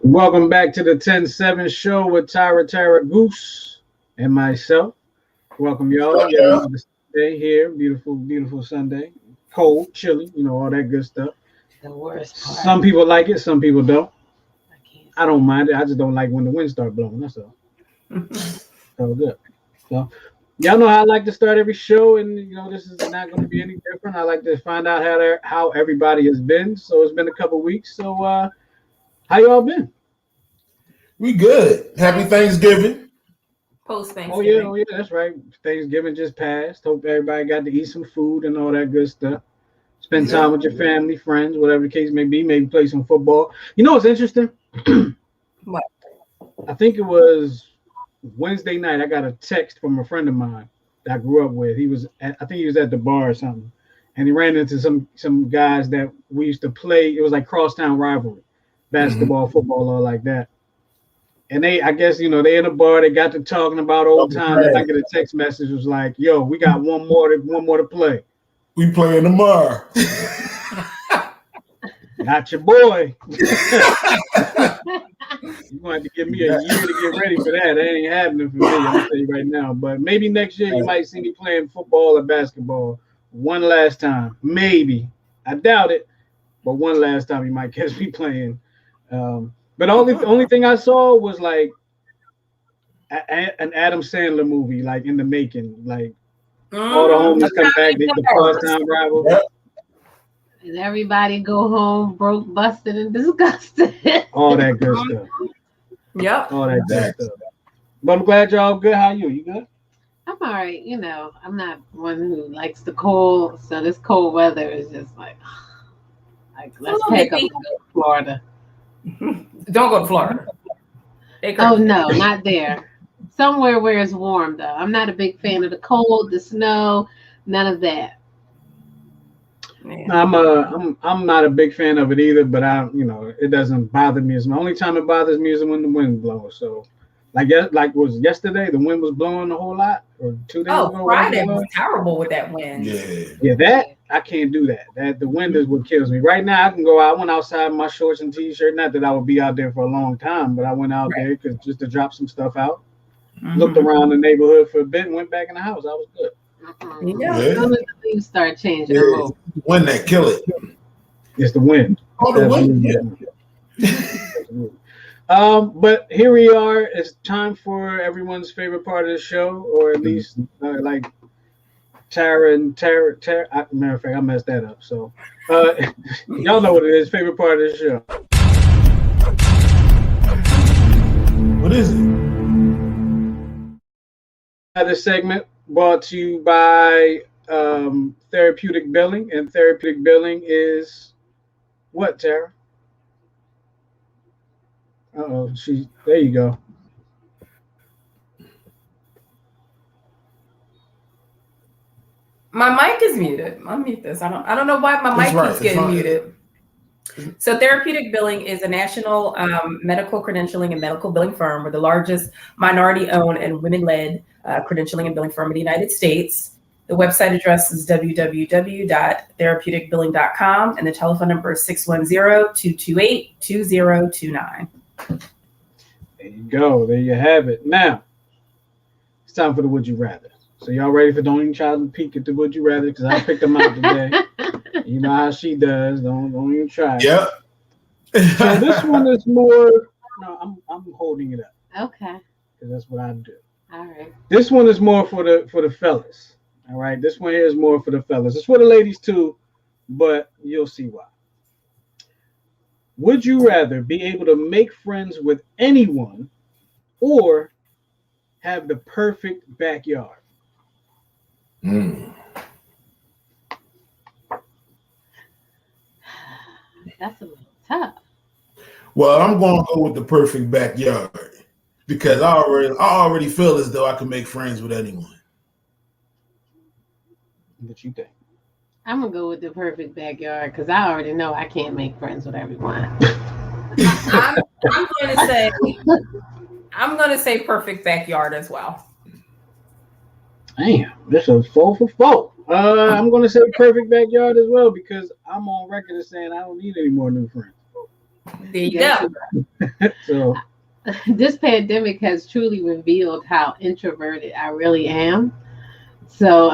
Welcome back to the 10-7 show with Tara Goose and myself. Welcome y'all. Yeah, another day here. Beautiful Sunday. Cold, chilly, all that good stuff. The worst part. Some people like it, some people don't. I don't mind it. I just don't like when the wind start blowing. That's all. So good. So y'all know how I like to start every show, and this is not going to be any different. I like to find out how everybody has been. So it's been a couple weeks. So how y'all been? We good. Happy Thanksgiving. Post Thanksgiving. Oh yeah, that's right. Thanksgiving just passed. Hope everybody got to eat some food and all that good stuff. Spend time with your family, friends, whatever the case may be. Maybe play some football. You know what's interesting? What? I think it was Wednesday night. I got a text from a friend of mine that I grew up with. I think he was at the bar or something, and he ran into some guys that we used to play. It was like crosstown rivalry, basketball, football, all like that. And I guess, they in a bar, they got to talking about old times. And I get a text message was like, "Yo, we got one more to play. We playing tomorrow." Not your boy. You're gonna have to give me a year to get ready for that. That ain't happening for me, I'll tell you right now. But maybe next year you might see me playing football or basketball one last time. Maybe. I doubt it, but one last time you might catch me playing. But the only thing I saw was like an Adam Sandler movie, like in the making, like all the homies come back, the crosstown rival. Yep. And everybody go home broke, busted, and disgusted. All that good stuff. Yep. All that good stuff. But I'm glad y'all good. How you? You good? I'm all right. I'm not one who likes the cold, so this cold weather is just like let's pack up and go to Florida. Don't go to Florida. Oh no, not there. Somewhere where it's warm though. I'm not a big fan of the cold, the snow, none of that. I'm not a big fan of it either, but it doesn't bother me as much. Only time it bothers me is when the wind blows. So like was yesterday, the wind was blowing a whole lot, or 2 days ago. Friday was terrible with that wind. Yeah, that I can't do that. That the wind is what kills me. Right now, I can go out. I went outside in my shorts and t-shirt. Not that I would be out there for a long time, but I went out there just to drop some stuff out. Looked around the neighborhood for a bit and went back in the house. I was good. The leaves start changing. The wind that kill it. It's the wind. Oh, the wind. But here we are. It's time for everyone's favorite part of the show, or at least like Tara. Matter of fact, I messed that up. So y'all know what it is. Favorite part of the show. What is it? This segment brought to you by Therapeutic Billing, and Therapeutic Billing is what, Tara? There you go. My mic is muted. I'll mute this. I don't know why my mic keeps getting muted. So Therapeutic Billing is a national medical credentialing and medical billing firm. We're the largest minority-owned and women-led credentialing and billing firm in the United States. The website address is www.therapeuticbilling.com, and the telephone number is 610-228-2029. There you go. There you have it. Now, it's time for the Would You Rather. So y'all ready for don't even try to peek at the Would You Rather, because I picked them out today. You know how she does. Don't even try. Yep. So this one is more. No, I'm holding it up. Okay. Because that's what I do. All right. This one is more for the fellas. All right. This one here is more for the fellas. It's for the ladies too, but you'll see why. Would you rather be able to make friends with anyone, or have the perfect backyard? That's a little tough. Well, I'm going to go with the perfect backyard because I already feel as though I can make friends with anyone. What you think? I'm gonna go with the perfect backyard because I already know I can't make friends with everyone. I'm gonna say perfect backyard as well. Damn, this is 4 for 4. All I'm gonna say perfect backyard as well because I'm on record as saying I don't need any more new friends. There you go. So this pandemic has truly revealed how introverted I really am. So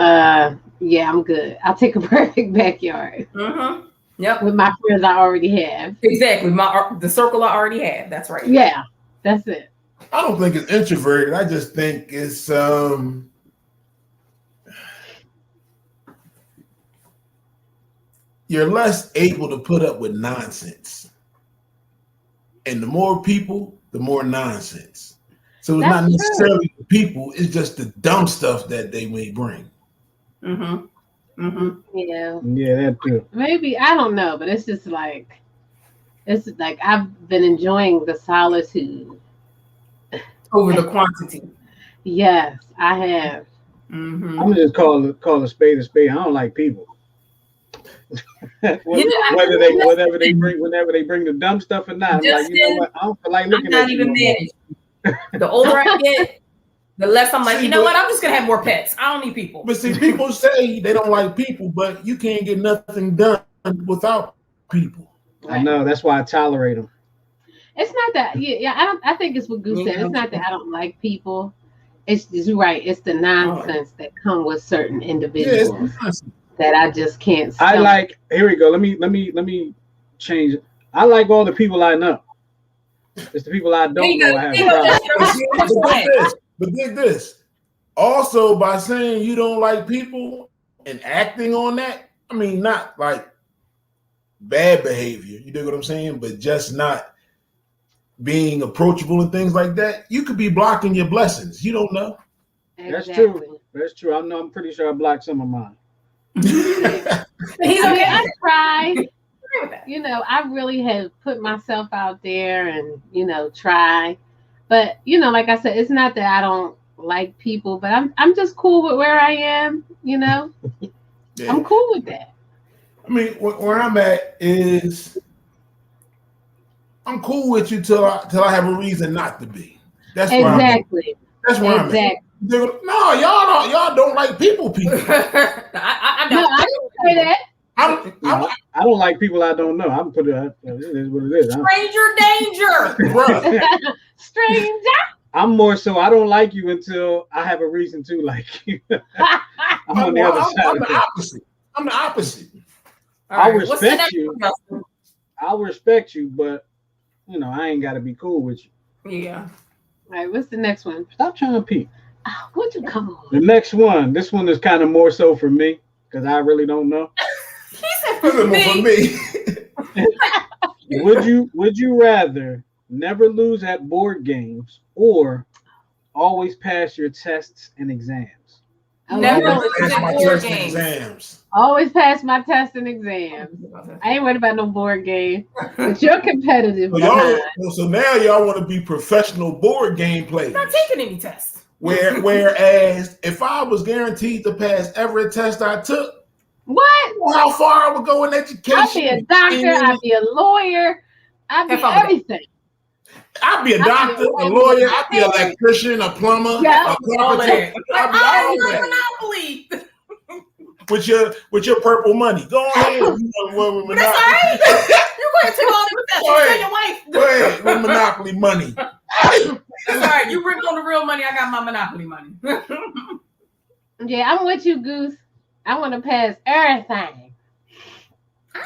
yeah, I'm good. I'll take a perfect backyard. Mm-hmm. Yep. With my friends I already have. Exactly. The circle I already have. That's right. Yeah, that's it. I don't think it's introverted. I just think it's you're less able to put up with nonsense. And the more people, the more nonsense. So it's not necessarily the people, it's just the dumb stuff that they may bring. Mm-hmm. Mm-hmm. Yeah. Yeah, that too. Maybe, I don't know, but it's like I've been enjoying the solitude over the quantity. Yes, I have. Mm-hmm. I'm gonna just call a spade a spade. I don't like people. Whenever they bring the dumb stuff or not, I'm like, you know what? I don't feel like looking at you. The older I get, the less I'm like, you know what? I'm just gonna have more pets. I don't need people. But see, people say they don't like people, but you can't get nothing done without people. I know. That's why I tolerate them. It's not that. Yeah. I think it's what Goose said. It's not that I don't like people. It's right. It's the nonsense that come with certain individuals that I just can't stomach. I like. Here we go. Let me change it. I like all the people I know. It's the people I don't know. I have problems. But dig this. Also, by saying you don't like people and acting on that, I mean, not like bad behavior. You dig what I'm saying? But just not being approachable and things like that. You could be blocking your blessings. You don't know. Exactly. That's true. That's true. I know. I'm pretty sure I blocked some of mine. I tried. You know, I really have put myself out there and, try. But, like I said, it's not that I don't like people, but I'm just cool with where I am, Yeah. I'm cool with that. I mean, where I'm at is I'm cool with you till I have a reason not to be. That's exactly. That's where I'm at. No, y'all don't like people. I didn't say that. I don't like people I don't know. I'm put it. It is what it is. Stranger danger. Stranger. I'm more so I don't like you until I have a reason to like you. I'm on the other side. I'm the opposite. I'll respect you. I'll respect you, but I ain't got to be cool with you. Yeah. All right. What's the next one? Stop trying to peek. Oh, what'd you come on? The next one. This one is kind of more so for me because I really don't know. He said for me. Would you rather never lose at board games or always pass your tests and exams? Never lose at board games. Always pass my tests and exams. I ain't worried about no board game. But you're competitive. So now y'all want to be professional board game players. I'm not taking any tests. Whereas if I was guaranteed to pass every test I took, how far I would go in education? I'd be a doctor. I'd be a lawyer. I'd be everything. I'd be a doctor, a lawyer. I'd be an electrician, a plumber, a carpenter. I'd be all that. Monopoly. With your purple money. Go ahead. That's all right. You're going to take all the tests. Tell your wife. Go ahead with Monopoly money. That's all right. You bring on the real money. I got my Monopoly money. Yeah, I'm with you, Goose. I want to pass everything.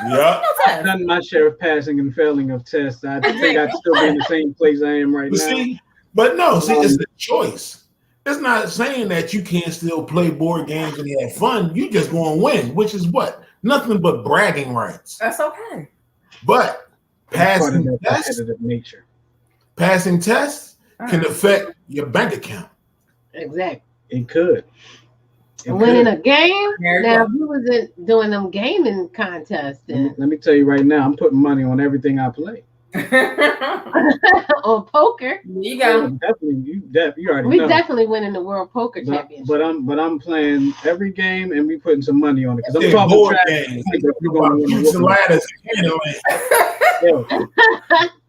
Yeah. I've done my share of passing and failing of tests. I think I'd still be in the same place I am right now. It's the choice. It's not saying that you can't still play board games and have fun. You just going to win, which is what? Nothing but bragging rights. That's okay. But passing tests can affect your bank account. Exactly. It could. Winning a game? Now, if you wasn't doing them gaming contests, then let me tell you right now, I'm putting money on everything I play. On poker. You go. Definitely, you already know. We definitely winning the World Poker Championship. But I'm playing every game and we putting some money on it because I'm talking board games. We're going to win the ladders.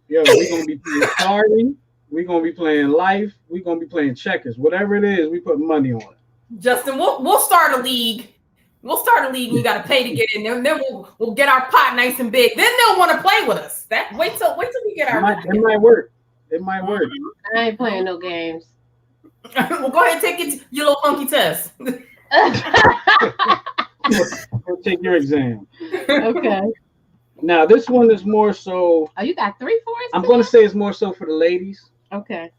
Yo, we're gonna be playing starting. We're gonna be playing life. We're gonna be playing checkers. Whatever it is, we put money on it. Justin, we'll start a league We'll start a league and you got to pay to get in. Then we'll get our pot nice and big. Then they'll want to play with us. Wait till we get our. It might work. It might work. I ain't playing no games. Well, go ahead and take your little funky test. Go take your exam. Okay. Now this one is more so. Oh, you got 3 for us? I'm going to say it's more so for the ladies. Okay.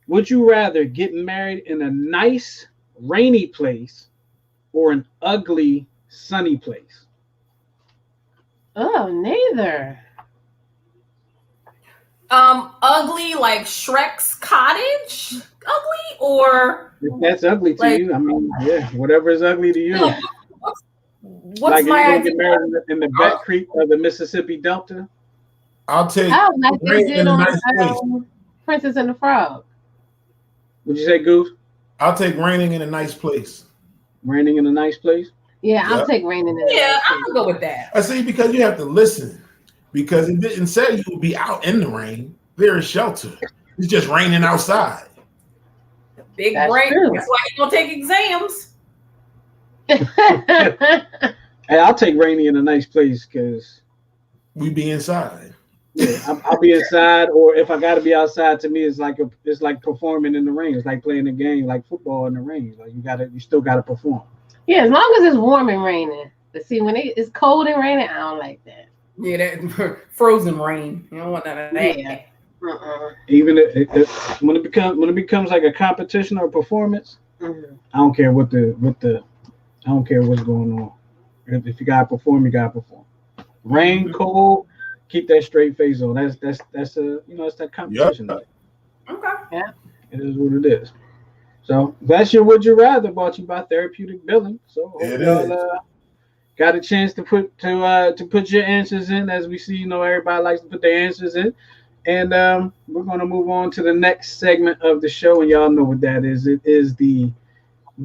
Would you rather get married in a nice rainy place or an ugly sunny place? Oh, neither. Ugly like Shrek's cottage? Ugly or if that's ugly to you, I mean, yeah, whatever is ugly to you. What's like my if you idea? get married in the back creek of the Mississippi Delta. I'll take. Oh, like they did on nice Princess and the Frog. Would you say, Goose? I'll take raining in a nice place. Raining in a nice place? Yeah, I'll take raining in a nice I'll go with that. I see, because you have to listen. Because it didn't say you would be out in the rain. There is shelter. It's just raining outside. Big That's brain. true. That's why you don't take exams. Hey, I'll take rainy in a nice place because We be inside. yeah, I'll be inside, or if I got to be outside, to me, it's like performing in the rain. It's like playing a game, like football in the rain. Like you still gotta perform. Yeah, as long as it's warm and raining. But see, when it's cold and raining, I don't like that. Yeah, that frozen rain. You don't want none of that. Yeah. Even when it becomes like a competition or a performance, Mm-hmm. I don't care I don't care what's going on. If you gotta perform, you gotta perform. Rain, cold, keep that straight face on. That's it's that competition. Yep. Okay. Yeah. It is what it is. So that's your Would You Rather, brought to you by Therapeutic Billing. So hope It y'all is. got a chance to put your answers in. As we see, everybody likes to put their answers in. And we're going to move on to the next segment of the show, and y'all know what that is. It is the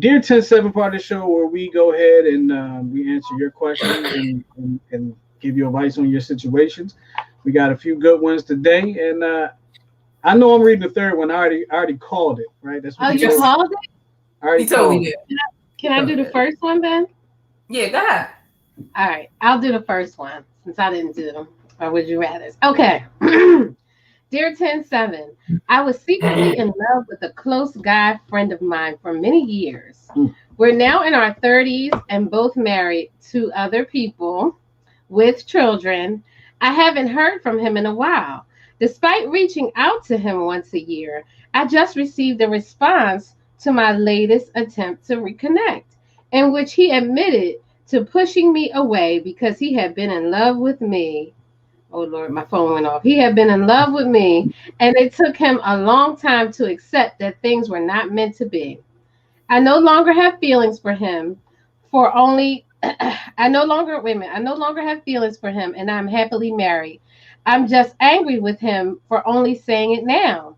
Dear 10-7 part of the show, where we go ahead and we answer your questions and give you advice on your situations. We got a few good ones today, and I know I'm reading the third one. I already called it, right? That's what You called it? I already totally did. Can I do the first one then? Yeah, go ahead. All right, I'll do the first one since I didn't do them. Or would you rather? Okay. Dear 10-7, I was secretly in love with a close guy friend of mine for many years. We're now in our 30s and both married to other people with children. I haven't heard from him in a while. Despite reaching out to him once a year, I just received a response to my latest attempt to reconnect, in which he admitted to pushing me away because he had been in love with me. Oh, Lord, my phone went off. He had been in love with me, and it took him a long time to accept that things were not meant to be. I no longer have feelings for him I no longer have feelings for him, and I'm happily married. I'm just angry with him for only saying it now.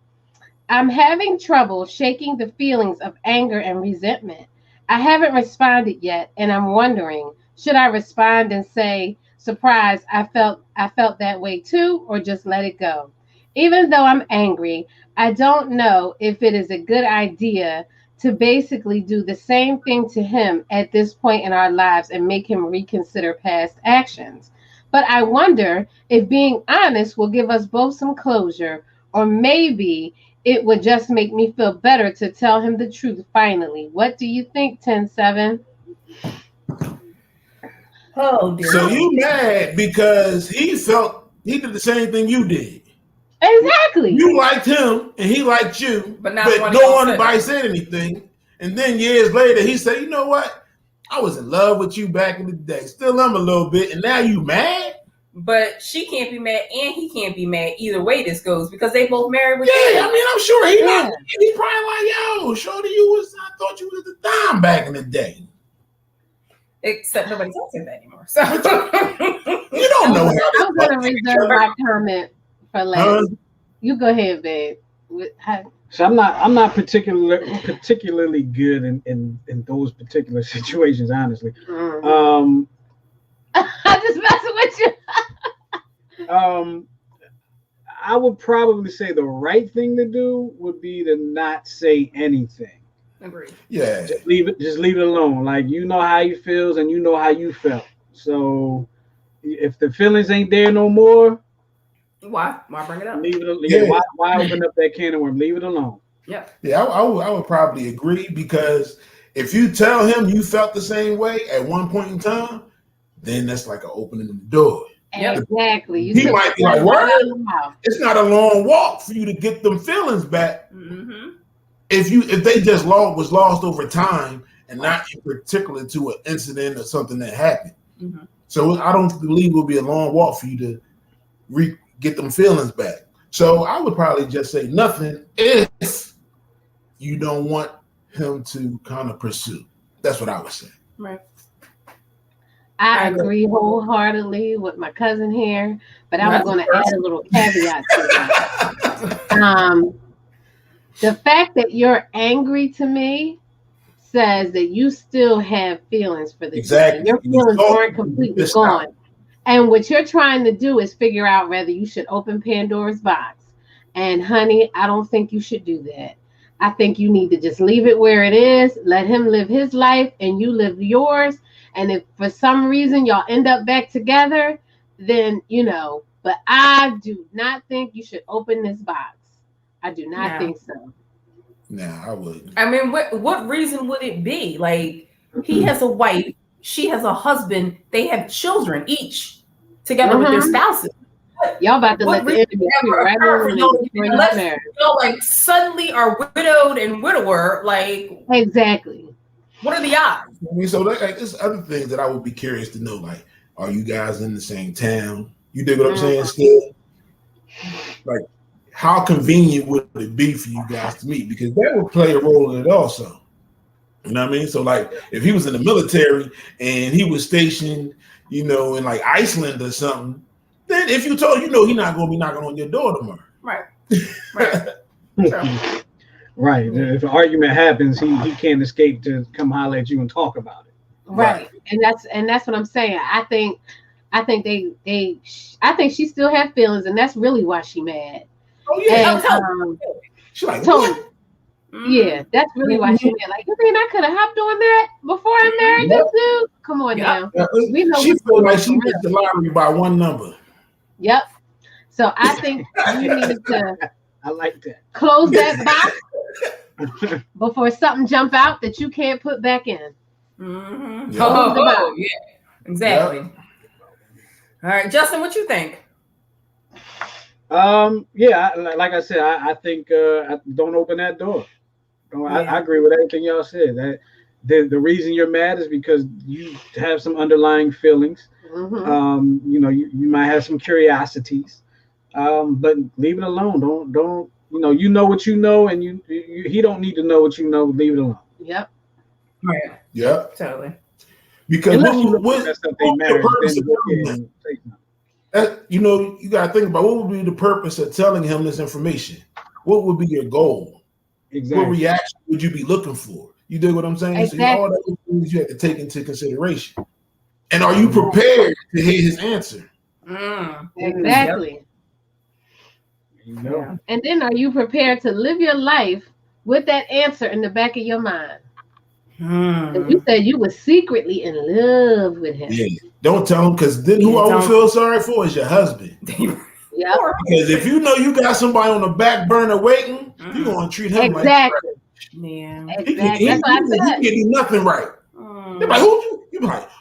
I'm having trouble shaking the feelings of anger and resentment. I haven't responded yet, and I'm wondering, should I respond and say, surprise, I felt that way too, or just let it go? Even though I'm angry, I don't know if it is a good idea to basically do the same thing to him at this point in our lives and make him reconsider past actions. But I wonder if being honest will give us both some closure, or maybe it would just make me feel better to tell him the truth finally. What do you think, 10-7? Oh, dear. So you mad because he did the same thing you did. Exactly. You liked him and he liked you, but no one said anything. And then years later, he said, "You know what? I was in love with you back in the day. Still am a little bit, and now you mad." But she can't be mad, and he can't be mad either way this goes, because they both married with Yeah, I mean, I'm sure he probably like, "Yo, shorty, I thought you was at the dime back in the day." Except nobody talks like that anymore. So you don't know how. I'm gonna reserve my comment for later. You go ahead, babe. So I'm not particularly good in those particular situations, honestly. Mm-hmm. I'm just messing with you. I would probably say the right thing to do would be to not say anything. Agreed. Yeah. Just leave it alone. Like, you know how he feels and you know how you felt. So if the feelings ain't there no more, why bring it up? Leave it. Yeah. Why open up that can of worms? Leave it alone. Yeah. Yeah, I would probably agree, because if you tell him you felt the same way at one point in time, then that's like an opening the door. Exactly. He might be like, "Word, it's not a long walk for you to get them feelings back." Mm-hmm. If they just was lost over time and not in particular to an incident or something that happened. Mm-hmm. So I don't believe it will be a long walk for you to get them feelings back. So I would probably just say nothing if you don't want him to kind of pursue. That's what I would say. Right. I agree wholeheartedly with my cousin here, but I was going to add a little caveat to that. The fact that you're angry to me says that you still have feelings for this guy. Your feelings aren't completely gone. And what you're trying to do is figure out whether you should open Pandora's box. And honey, I don't think you should do that. I think you need to just leave it where it is, let him live his life and you live yours. And if for some reason y'all end up back together, then, but I do not think you should open this box. I do not think so. Nah, I wouldn't. I mean, what reason would it be? Like, he has a wife, she has a husband, they have children each together with their spouses. Y'all about to let the enemy right over y'all like suddenly are widowed and widower. Like, exactly. What are the odds? I mean, so there's other things that I would be curious to know. Like, are you guys in the same town? You dig what I'm saying? Still, like, how convenient would it be for you guys to meet? Because that would play a role in it also. You know what I mean? So, like, if he was in the military and he was stationed, in like Iceland or something, then if you told he's not going to be knocking on your door tomorrow. Right. Right. If an argument happens, he can't escape to come holler at you and talk about it. Right. And that's what I'm saying. I think she still have feelings, and that's really why she mad. Oh yeah. And, she's like, Tony. What? Yeah, that's really why she mad. Like, you think I could have hopped on that before I married this dude? Come on now. We know she feel like she missed the lottery by one number. Yep. So I think you need to I like that. Close that box before something jump out that you can't put back in. Mm-hmm. Yeah, exactly. Yep. All right, Justin, what you think? Yeah, like I said, I think don't open that door. I agree with everything y'all said. That the reason you're mad is because you have some underlying feelings. Mm-hmm. You might have some curiosities, but leave it alone. Don't you know what you know, and he don't need to know what you know. Leave it alone. Yep. Right. Yep. Totally. Because you got to think about what would be the purpose of telling him this information. What would be your goal? Exactly. What reaction would you be looking for? You dig what I'm saying? Exactly. So all those things you have to take into consideration. And are you prepared to hear his answer? Exactly. Yeah. And then are you prepared to live your life with that answer in the back of your mind? You said you were secretly in love with him. Yeah. Don't tell him, because then who I would feel sorry for is your husband. Yeah. Because if you know you got somebody on the back burner waiting, you're going to treat him like that. Yeah. Exactly. That's what I said. He can do nothing right. They're like,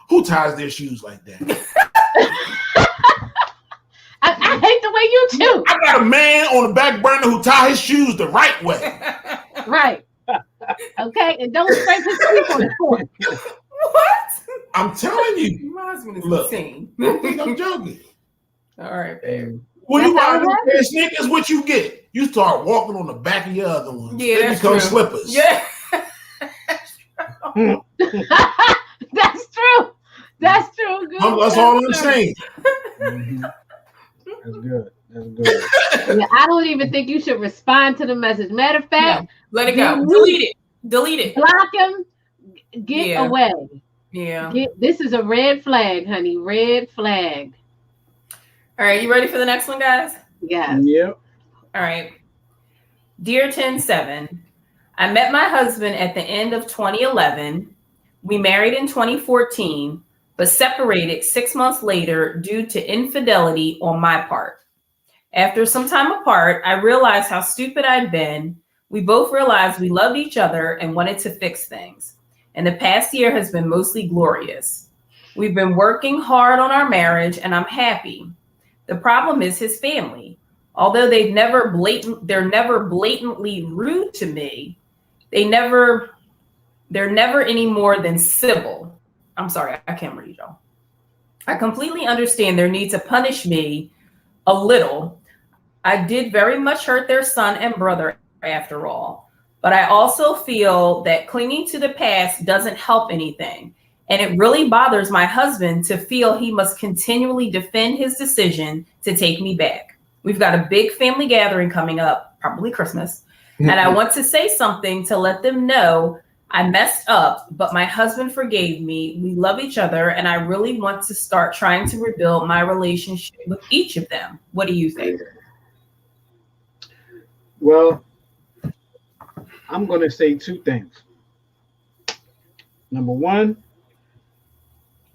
who ties their shoes like that? I hate the way you choose. I got a man on the back burner who tie his shoes the right way. Right. Okay, and don't scrape his feet on the floor. What? I'm telling you. My husband is Look, insane. I'm joking. All right, babe. When you buy a pair of sneakers, what you get? You start walking on the back of your other ones. Yeah, they become slippers. Yeah. That's true. That's true. Good. That's all I'm saying. Mm-hmm. That's good. That's good. Yeah, I don't even think you should respond to the message. Matter of fact, let it go. Delete it. Block him. Get away. Yeah. This is a red flag, honey. Red flag. All right, you ready for the next one, guys? Yeah. Yep. All right. Dear 10-7, I met my husband at the end of 2011. We married in 2014, but separated 6 months later due to infidelity on my part. After some time apart, I realized how stupid I'd been. We both realized we loved each other and wanted to fix things. And the past year has been mostly glorious. We've been working hard on our marriage and I'm happy. The problem is his family. Although they're never blatantly rude to me, they're never any more than civil. I'm sorry, I can't read, y'all. I completely understand their need to punish me a little. I did very much hurt their son and brother after all, but I also feel that clinging to the past doesn't help anything. And it really bothers my husband to feel he must continually defend his decision to take me back. We've got a big family gathering coming up, probably Christmas. And I want to say something to let them know I messed up, but my husband forgave me. We love each other. And I really want to start trying to rebuild my relationship with each of them. What do you think? Well, I'm going to say two things. Number one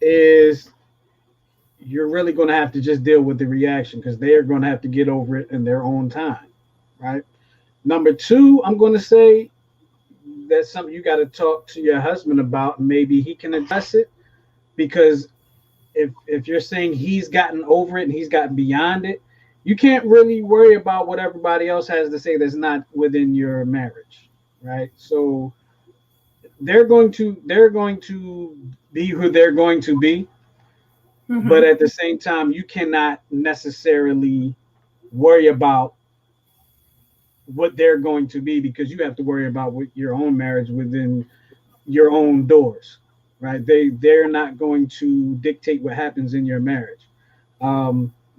is you're really going to have to just deal with the reaction because they're going to have to get over it in their own time, right? Number two, I'm going to say that's something you got to talk to your husband about. Maybe he can address it, because if you're saying he's gotten over it and he's gotten beyond it, you can't really worry about what everybody else has to say that's not within your marriage, right? So they're going to be who they're going to be, but at the same time, you cannot necessarily worry about what they're going to be, because you have to worry about what your own marriage within your own doors, right? They're not going to dictate what happens in your marriage.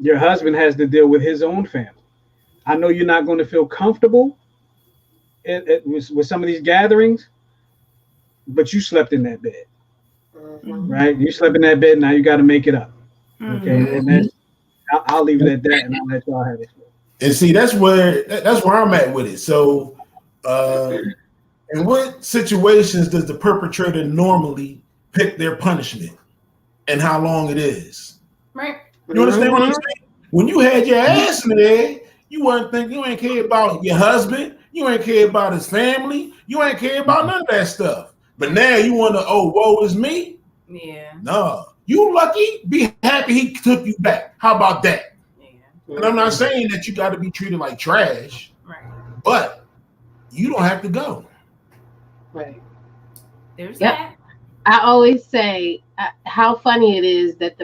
Your husband has to deal with his own family. I know you're not going to feel comfortable with some of these gatherings, but you slept in that bed, right? You slept in that bed. Now you got to make it up. Okay, and I'll leave it at that, and I'll let y'all have it. And see, that's where I'm at with it. So, in what situations does the perpetrator normally pick their punishment, and how long it is? Right. You understand what I'm saying? When you had your ass in there, you weren't thinking, you ain't care about your husband, you ain't care about his family, you ain't care about none of that stuff. But now you want to, oh, woe is me? Yeah. No. You lucky, be happy he took you back. How about that? Yeah. And I'm not saying that you got to be treated like trash, right? But you don't have to go. Right. There's that. I always say how funny it is that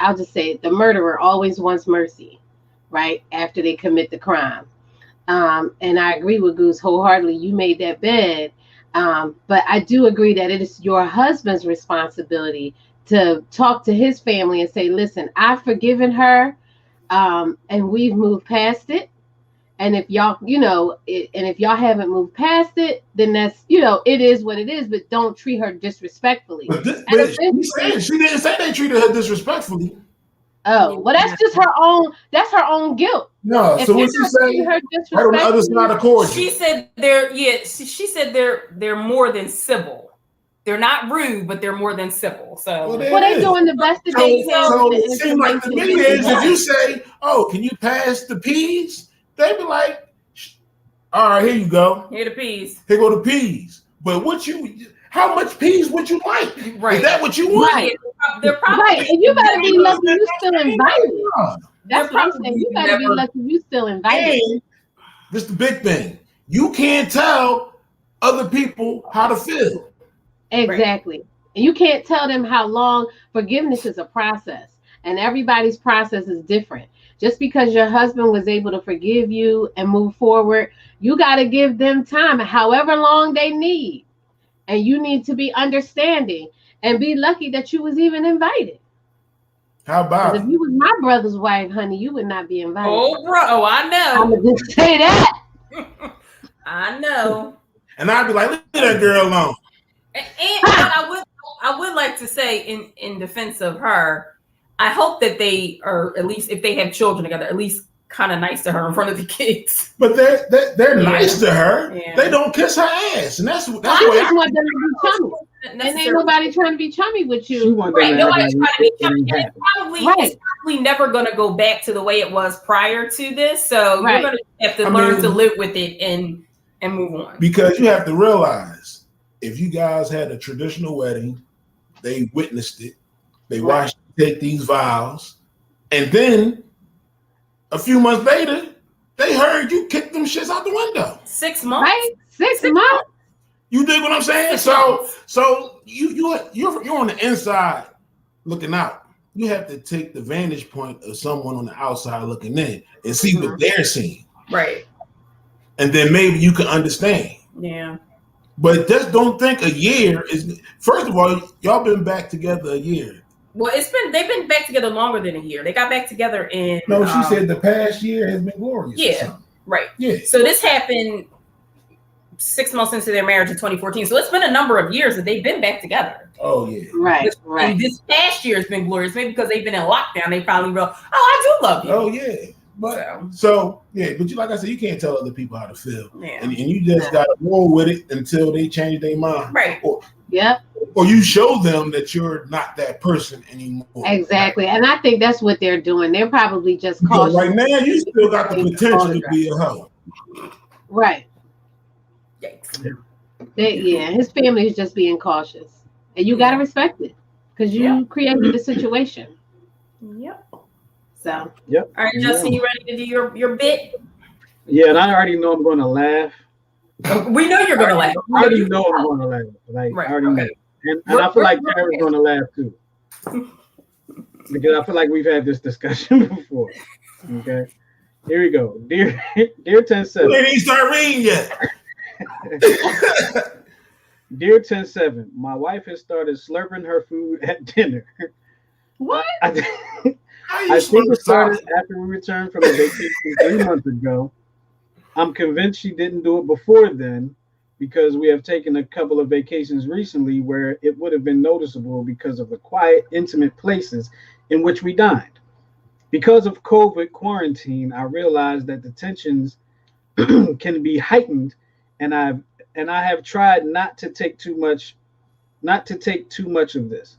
I'll just say the murderer always wants mercy, right? After they commit the crime. And I agree with Goose wholeheartedly. You made that bed. But I do agree that it is your husband's responsibility to talk to his family and say, listen, I've forgiven her, and we've moved past it. And if y'all, if y'all haven't moved past it, then that's, it is what it is, but don't treat her disrespectfully. But she didn't say they treated her disrespectfully. Oh, well, that's just her own guilt. No, if so what she say? Right on the other side of the cord. She said she said they're more than civil. They're not rude, but they're more than civil. So they doing the best that they can. So it seems like the thing is, if you say, oh, can you pass the peas? They be like, all right, here you go. Here the peas. Here go the peas. But how much peas would you like? Right. Is that what you want? Right. They're probably right. And you better be lucky you still invited. That's what I'm saying. You better be lucky you still invited. And this is the big thing. You can't tell other people how to feel. Exactly. Right. And you can't tell them how long. Forgiveness is a process. And everybody's process is different. Just because your husband was able to forgive you and move forward, you got to give them time, however long they need. And you need to be understanding and be lucky that you was even invited. How about if you was my brother's wife, honey, you would not be invited. Oh, bro, I know. I'm gonna just say that. I know. And I'd be like, leave that girl alone. And I would like to say in defense of her, I hope that they are, at least if they have children together, at least kind of nice to her in front of the kids. But they're nice to her. Yeah. They don't kiss her ass, and that's what I just want them to be chummy. And ain't nobody trying to be chummy with you. Right, nobody's trying to be chummy. And it's probably never going to go back to the way it was prior to this. So you're going to have to learn to live with it and move on. Because you have to realize, if you guys had a traditional wedding, they witnessed it, they watched you take these vows, and then a few months later, they heard you kick them shits out the window. 6 months, right? 6 months. You dig what I'm saying? So you're on the inside looking out. You have to take the vantage point of someone on the outside looking in and see what they're seeing. Right. And then maybe you can understand. Yeah. But just don't think a year is. First of all, y'all been back together a year. Well, they've been back together longer than a year. They got back together in. No, she said the past year has been glorious. Yeah, right. Yeah. So this happened 6 months into their marriage in 2014. So it's been a number of years that they've been back together. Oh yeah. Right. And this past year has been glorious. Maybe because they've been in lockdown, they probably wrote, "Oh, I do love you." Oh yeah. But so but you, like I said, you can't tell other people how to feel, and you just gotta roll with it until they change their mind, right? Or you show them that you're not that person anymore. Exactly, and I think that's what they're doing. They're probably just cautious. Right now, you still got the potential to be a hoe. Right. His family is just being cautious, and you gotta respect it because you created the situation. Yep. So. Yep. All right, Justin, you ready to do your bit? Yeah, and I already know I'm going to laugh. We know you're going to laugh. I already know I'm going to laugh. Like I already know. And I feel like Tara's going to laugh too, because I feel like we've had this discussion before. Okay, here we go. Dear 10-7. We didn't start reading yet. Dear 10-7, my wife has started slurping her food at dinner. What? I think it started after we returned from a vacation 3 months ago. I'm convinced she didn't do it before then, because we have taken a couple of vacations recently where it would have been noticeable because of the quiet, intimate places in which we dined. Because of COVID quarantine, I realized that the tensions can be heightened, and I have tried not to take too much of this.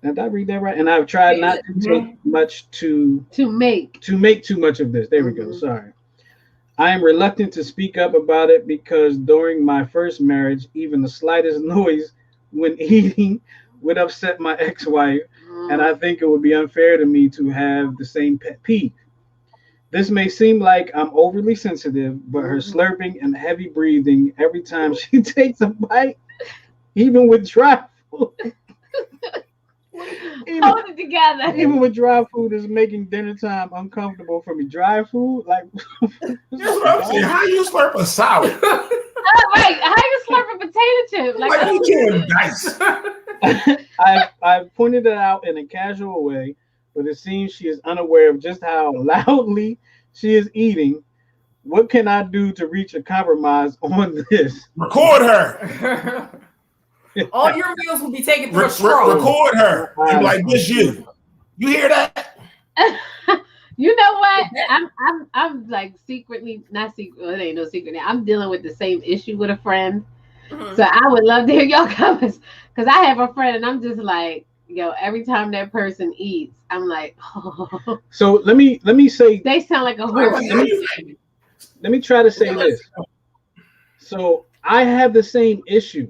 Did I read that right? And I've tried not to take much to make too much of this. There we go. Sorry. I am reluctant to speak up about it because during my first marriage, even the slightest noise when eating would upset my ex-wife, and I think it would be unfair to me to have the same pet peeve. This may seem like I'm overly sensitive, but her slurping and heavy breathing every time she takes a bite, even with dry food. Hold it together. Even with dry food, is making dinner time uncomfortable for me. Dry food, like that's what I'm saying. How you slurp a salad? Right? How you slurp a potato chip? Like you can't dice. I've pointed it out in a casual way, but it seems she is unaware of just how loudly she is eating. What can I do to reach a compromise on this? Record her. All your meals will be taken through a straw. Record her. And like, this you. You hear that? You know what? I'm like secretly, not secret. Well, it ain't no secret. I'm dealing with the same issue with a friend. So I would love to hear y'all comments, because I have a friend and I'm just like, yo, every time that person eats, I'm like, oh. So let me say, they sound like a horse. Let me try to say this. So I have the same issue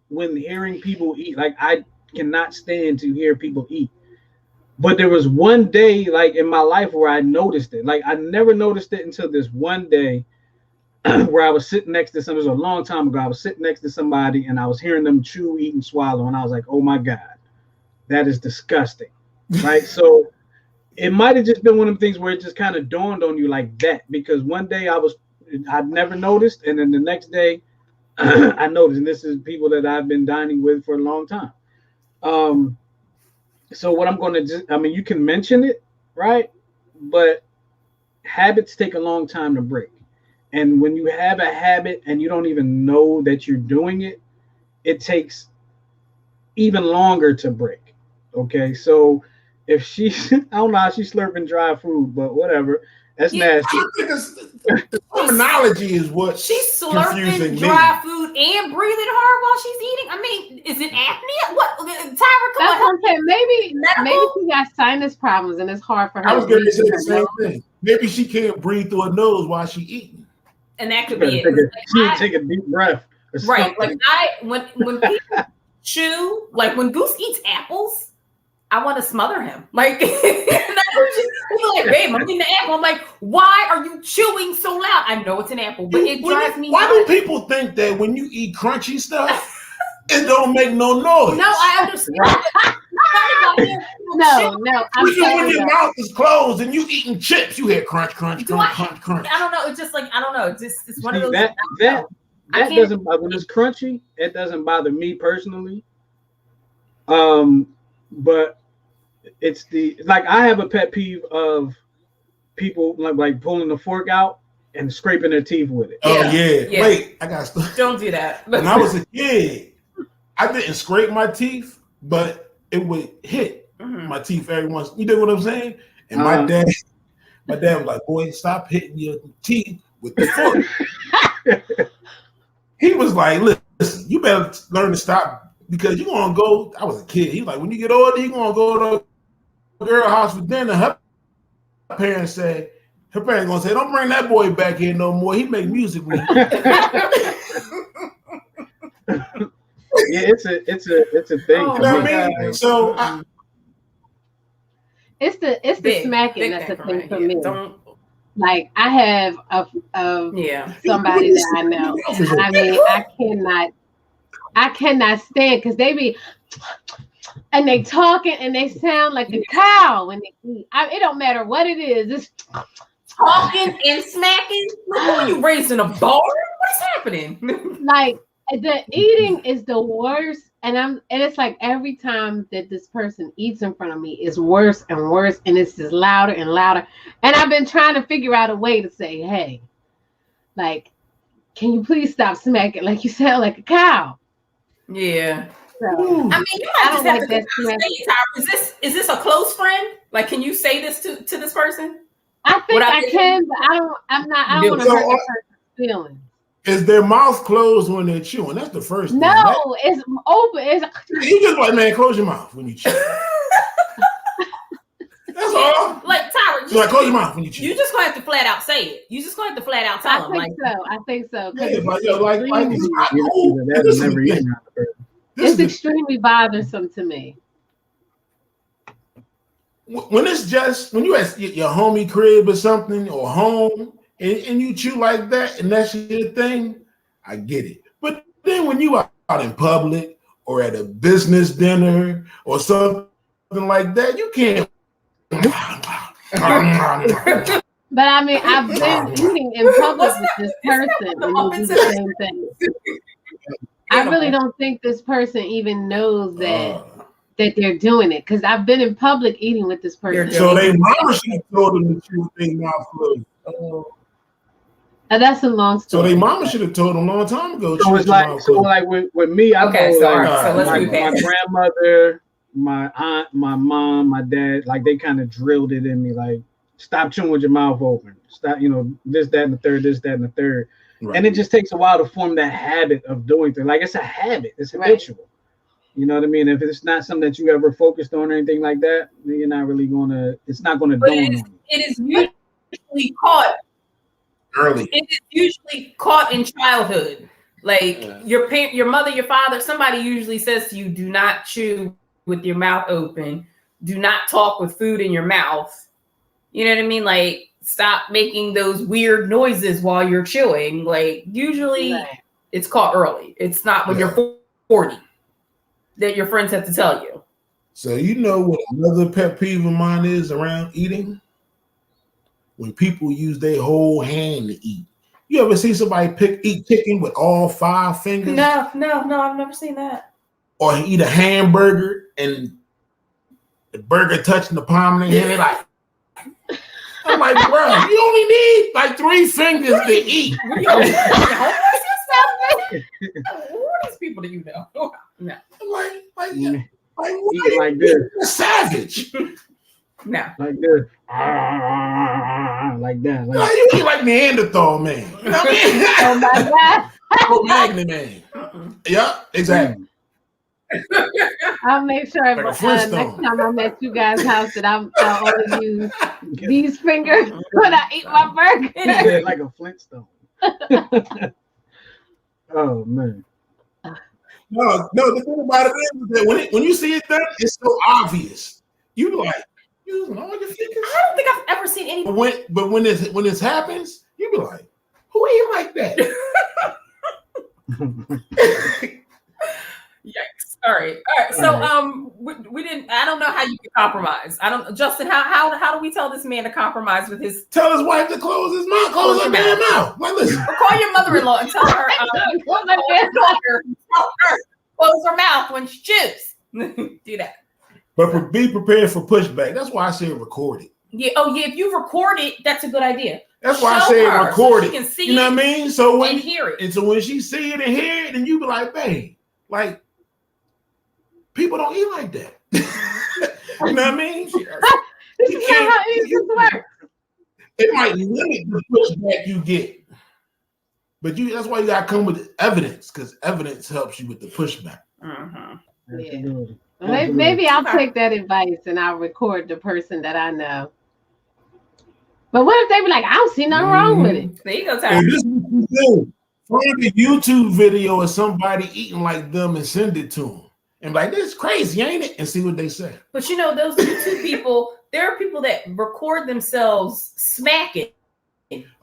when hearing people eat. Like, I cannot stand to hear people eat. But there was one day, like, in my life where I noticed it. Like, I never noticed it until this one day where I was sitting next to somebody. It was a long time ago. I was sitting next to somebody and I was hearing them chew, eat, and swallow. And I was like, oh my God, that is disgusting. Right? So it might have just been one of the things where it just kind of dawned on you like that. Because one day I'd never noticed. And then the next day, I noticed, and this is people that I've been dining with for a long time. So what I'm going to just, I mean, you can mention it, right? But habits take a long time to break. And when you have a habit and you don't even know that you're doing it, it takes even longer to break. Okay. So if she, I don't know how she's slurping dry food, but whatever. That's nasty. I think the terminology is what she's slurping dry food and breathing hard while she's eating. I mean, is it apnea? What, Tyra? That's what I'm saying. Maybe she got sinus problems and it's hard for her. I was going to say the same thing. Maybe she can't breathe through her nose while she's eating. And that could be it. Take a deep breath. Right. Like when people chew, like when Goose eats apples, I want to smother him. Like, he's like, babe, I'm eating the apple. I'm like, why are you chewing so loud? I know it's an apple, but it drives me nuts. Why do people think that when you eat crunchy stuff, it don't make no noise? No, I understand. No. Even when your mouth is closed and you eating chips, you hear crunch, crunch, crunch, crunch, crunch. I don't know. It's just like, I don't know. It's one of those. That doesn't, when it's crunchy, it doesn't bother me personally. But it's I have a pet peeve of people like pulling the fork out and scraping their teeth with it. Oh yeah. Wait, I got Don't do that. When I was a kid, I didn't scrape my teeth, but it would hit my teeth every once. You know what I'm saying? And my dad was like, "Boy, stop hitting your teeth with the fork." He was like, "Listen, you better learn to stop." Because you're gonna go, I was a kid. He was like, when you get older, you're gonna go to a girl house for dinner. Her parents gonna say, don't bring that boy back here no more. He make music with you. Yeah, it's a thing. You know what I mean? So it's the smacking that's the thing for me. Like I have somebody that I know. I mean, I cannot stand because they be and they talking and they sound like a cow when they eat. It don't matter what it is. It's talking and smacking. Are you raised in a barn? What's happening? Like the eating is the worst, and it's like every time that this person eats in front of me, it's worse and worse, and it's just louder and louder. And I've been trying to figure out a way to say, hey, like, can you please stop smacking? Like you sound like a cow. Yeah. So, I mean, you might just have to is this a close friend? Like, can you say this to this person? I think I can, but I don't want to hurt the person's feelings. Is their mouth closed when they're chewing? That's the first thing. No, it's open. You just like, man, close your mouth when you chew. That's all. Like Tyra, like close your mouth when you chew. You just gonna have to flat out say it. You just gonna have to flat out tell them. I think so. It's extremely bothersome to me. When you at your homie crib or something or home and you chew like that and that's your thing, I get it. But then when you out in public or at a business dinner or something like that, you can't. But I mean, I've been eating in public with this person and they do the same thing. I really don't think this person even knows that they're doing it because I've been in public eating with this person. So they mama should have told them to chew their mouth closed. That's a long story. So they mama should have told them a long time ago. So it's like with me, I my grandmother, my aunt, my mom, my dad, like they kind of drilled it in me, like stop chewing with your mouth open. Stop, this, that, and the third, this, that, and the third. Right. And it just takes a while to form that habit of doing things. Like it's a habit, it's habitual. Right. You know what I mean? If it's not something that you ever focused on or anything like that, then you're not really it's not gonna dawn on you. It is usually caught early. It is usually caught in childhood. Like your parent, your mother, your father, somebody usually says to you, do not chew with your mouth open. Do not talk with food in your mouth. You know what I mean? Like, stop making those weird noises while you're chewing. Like, usually it's caught early. It's not when you're 40 that your friends have to tell you. So you know what another pet peeve of mine is around eating? When people use their whole hand to eat. You ever see somebody eat chicken with all 5 fingers? No, I've never seen that. Or eat a hamburger and the burger touching the palm of their hand. Like, I'm like, bro, you only need like 3 fingers to eat. Who are these people that you know? No. Like this. A savage. No. Like this. Like that. Like, you eat like Neanderthal man. You know what I mean? Oh my God. Magnet man. Yeah, exactly. I'll make sure Like a next Flintstone. time I'm at you guys' house that I'll only use these fingers when I eat my burger. Like a Flintstone. Oh man. No, the thing about it is that when you see it done, it's so obvious. You like using all your fingers. I don't think I've ever seen any. But when this happens, you be like, who ate like that? Yikes! All right. So we didn't. I don't know how you can compromise. I don't, Justin. How do we tell this man to compromise with his? Tell his wife to close his mouth, close her damn mouth. Like, listen. Or call your mother-in-law and tell her. Close her mouth when she chews. Do that. But be prepared for pushback. That's why I say record it. Yeah. Oh yeah. If you record it, that's a good idea. That's why I say record it. Can see you know what I mean? So when and hear it. And so when she see it and hear it, then you be like, babe, like people don't eat like that. You know what I mean? This is not how it works. It might limit the pushback you get. But that's why you gotta come with evidence, because evidence helps you with the pushback. Yeah. Maybe I'll take that advice and I'll record the person that I know. But what if they be like, I don't see nothing wrong with it? There you go, Hey, this is what you do. Find a YouTube video of somebody eating like them and send it to them. And like, this is crazy, ain't it? And see what they say. But you know, those YouTube people, there are people that record themselves smacking.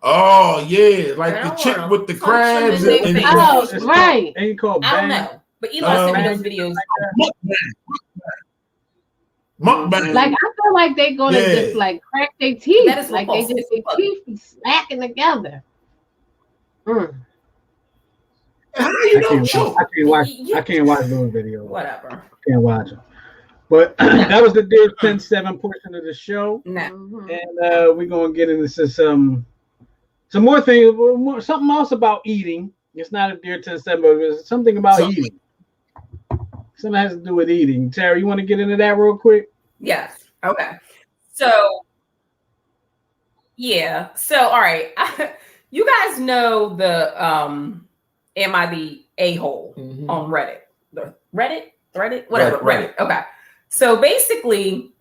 Oh, yeah. Like the chick with the crabs. Right. Ain't called I don't know. But Eli sent me those videos. Mukbang. Like, I feel like they're gonna just like crack their teeth. That is like they just their teeth be smacking together. How you don't choke? I can't watch those videos. Whatever. I can't watch them. But that was the Dear 10-7 portion of the show. No. And we're gonna get into some more things, something else about eating. It's not a Dear 10-7, but it's something about eating. Something has to do with eating. Tara, you want to get into that real quick? Yes. Okay. So, yeah. So, all right. You guys know the Am I the A-hole on Reddit? The Reddit? Whatever. Reddit. Okay. So basically,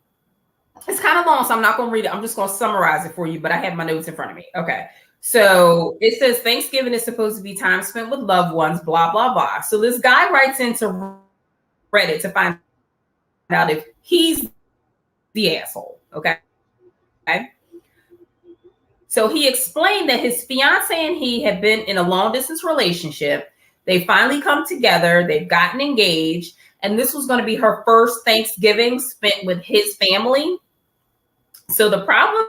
it's kind of long, so I'm not going to read it. I'm just going to summarize it for you, but I have my notes in front of me. Okay. So it says Thanksgiving is supposed to be time spent with loved ones, blah, blah, blah. So this guy writes into Reddit to find out if he's the asshole. Okay. So he explained that his fiance and he had been in a long distance relationship. They finally come together. They've gotten engaged. And this was going to be her first Thanksgiving spent with his family. So the problem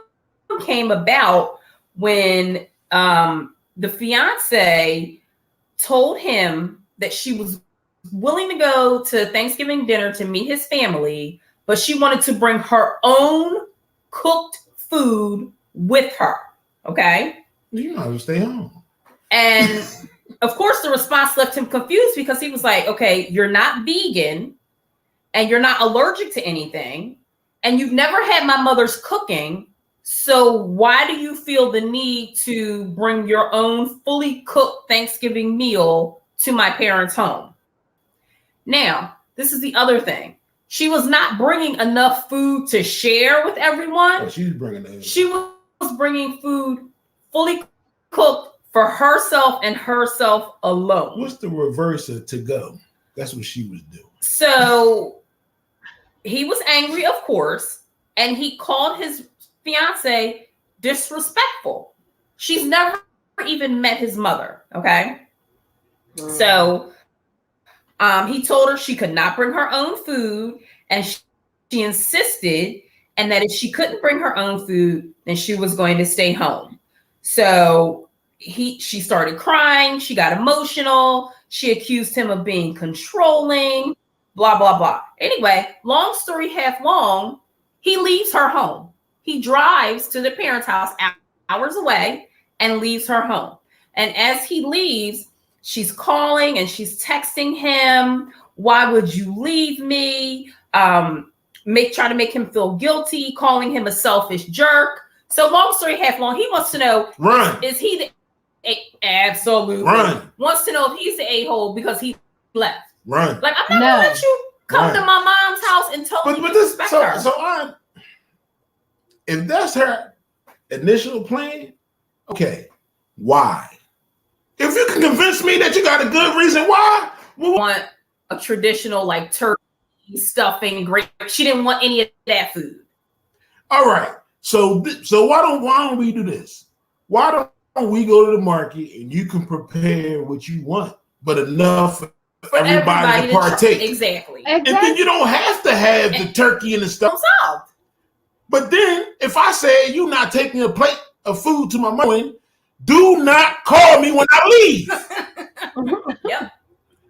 came about when the fiance told him that she was willing to go to Thanksgiving dinner to meet his family, but she wanted to bring her own cooked food with her. Okay. You know, stay home. And of course, the response left him confused because he was like, okay, you're not vegan and you're not allergic to anything, and you've never had my mother's cooking. So why do you feel the need to bring your own fully cooked Thanksgiving meal to my parents' home? Now, this is the other thing. She was not bringing enough food to share with everyone. Oh, she was bringing that. She was bringing food fully cooked for herself and herself alone. What's the reverse of to go? That's what she was doing. So he was angry, of course, and he called his fiance disrespectful. She's never even met his mother. Okay. So he told her she could not bring her own food, and she insisted, and that if she couldn't bring her own food, then she was going to stay home. So she started crying. She got emotional. She accused him of being controlling, blah, blah, blah. Anyway, long story half long, he leaves her home. He drives to the parents' house hours away and leaves her home. And as he leaves, she's calling and she's texting him. Why would you leave me? try to make him feel guilty, calling him a selfish jerk. So long story half long, he wants to know, is he the absolutely wants to know if he's the a-hole because he left. Like, I'm not gonna let you come to my mom's house and totally disrespect her. So if that's her initial plan, okay, why? If you can convince me that you got a good reason why, we want a traditional like turkey stuffing, grape. She didn't want any of that food. All right. So why don't we do this? Why don't we go to the market and you can prepare what you want, but enough for everybody to partake? Exactly. And then you don't have to have the turkey and the stuff. But then if I say you're not taking a plate of food to my mom, do not call me when I leave. Yep.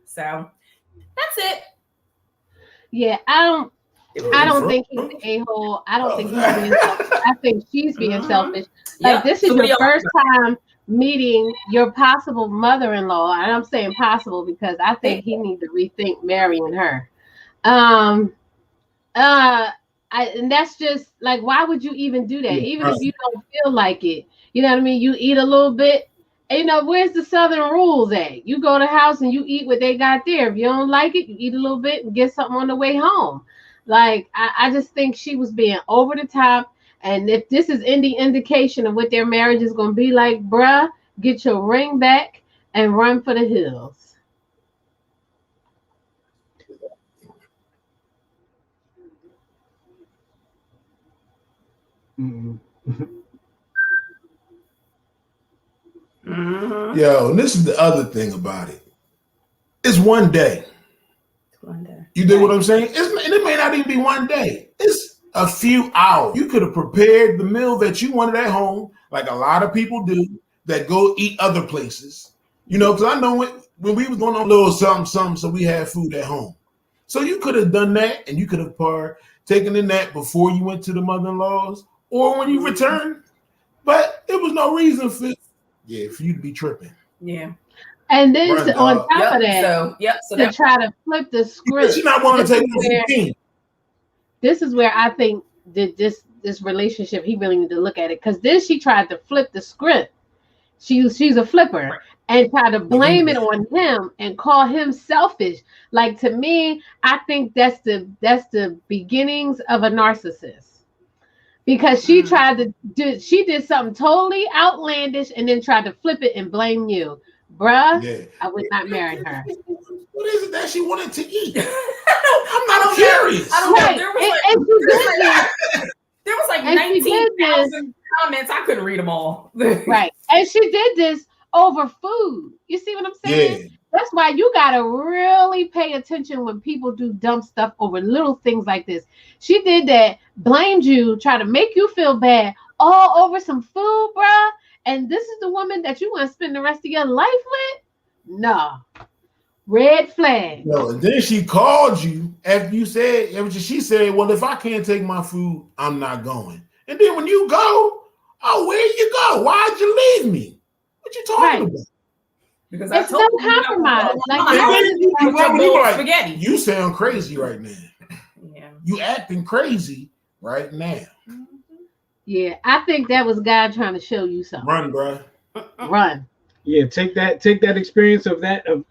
So that's it. Yeah, I don't think he's the a-hole. I don't think he's being selfish. I think she's being selfish. Like, this is your first time meeting your possible mother-in-law, and I'm saying possible because I think he needs to rethink marrying her. And that's just like, why would you even do that? Even if you don't feel like it, you know what I mean? You eat a little bit. And, you know, where's the Southern rules at? You go to the house and you eat what they got there. If you don't like it, you eat a little bit and get something on the way home. Like, I just think she was being over the top. And if this is any indication of what their marriage is going to be like, bruh, get your ring back and run for the hills. Yo, and this is the other thing about it. It's one day. You dig what I'm saying? And it may not even be one day. It's a few hours. You could have prepared the meal that you wanted at home, like a lot of people do that go eat other places. You know, because I know when we was going on a little something, so we had food at home. So you could have done that, and you could have taken in that before you went to the mother-in-law's or when you returned. But it was no reason for you to be tripping. Yeah. And then on top of that, to try to flip the script. She's not wanting to take the This is where I think that this relationship, he really need to look at it. Because then she tried to flip the script. She's a flipper and try to blame it on him and call him selfish. Like, to me, I think that's the beginnings of a narcissist. Because she she did something totally outlandish and then tried to flip it and blame you. Bruh, I would not marry her. What is it that she wanted to eat? I'm not curious. I don't know. There was like 19,000 comments. I couldn't read them all. Right. And she did this over food. You see what I'm saying? Yeah. That's why you got to really pay attention when people do dumb stuff over little things like this. She did that, blamed you, try to make you feel bad all over some food, bruh. And this is the woman that you want to spend the rest of your life with? No. Red flag. No, and then she called you after she said, well, if I can't take my food, I'm not going. And then when you go, where you go? Why'd you leave me? What you talking about? Because it's no compromise. Spaghetti. You sound crazy right now. Yeah. You acting crazy right now. Yeah, I think that was God trying to show you something. Run, bro. Run. Yeah, take that experience of that and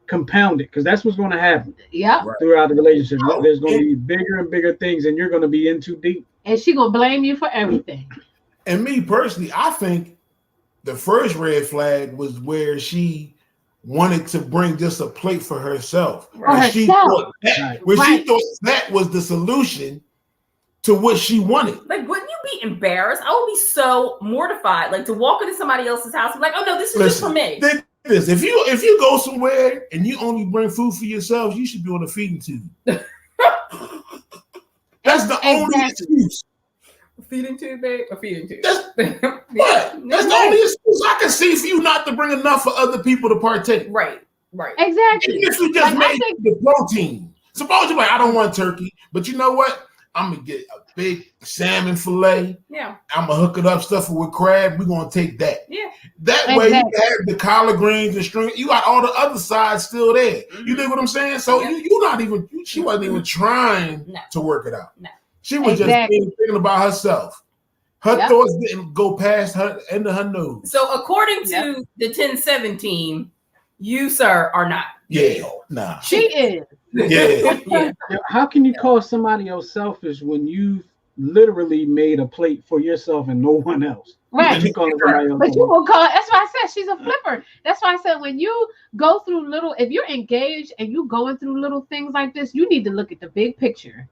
compound it, because that's what's going to happen. Yeah. Throughout the relationship, there's going to be bigger and bigger things, and you're going to be in too deep. And she's going to blame you for everything. And me personally, I think the first red flag was where she wanted to bring just a plate for herself. She thought that was the solution to what she wanted. Like, wouldn't you be embarrassed? I would be so mortified, like to walk into somebody else's house and be like, oh no, this is just for me. This, if you go somewhere and you only bring food for yourself, you should be on a feeding tube. That's the only excuse. A feeding tube, babe? A feeding tube. That's the only excuse I can see for you not to bring enough for other people to partake. Right. Exactly. Even if you just made the protein. Suppose you're like, I don't want turkey, but you know what? I'm gonna get a big salmon fillet. Yeah. I'm gonna hook it up, stuff it with crab. We're gonna take that. Yeah. That way you have the collard greens and string. You got all the other sides still there. Mm-hmm. You dig what I'm saying? So you not even. She wasn't even trying to work it out. No. She was just thinking about herself. Her thoughts didn't go past her into her nose. So according to the 10-7 team, you, sir, are not. Yeah, nah. She is. Yeah. How can you call somebody else selfish when you literally made a plate for yourself and no one else? Right. You calling somebody else but you will call. That's why I said she's a flipper. That's why I said when you go through if you're engaged and you going through little things like this, you need to look at the big picture.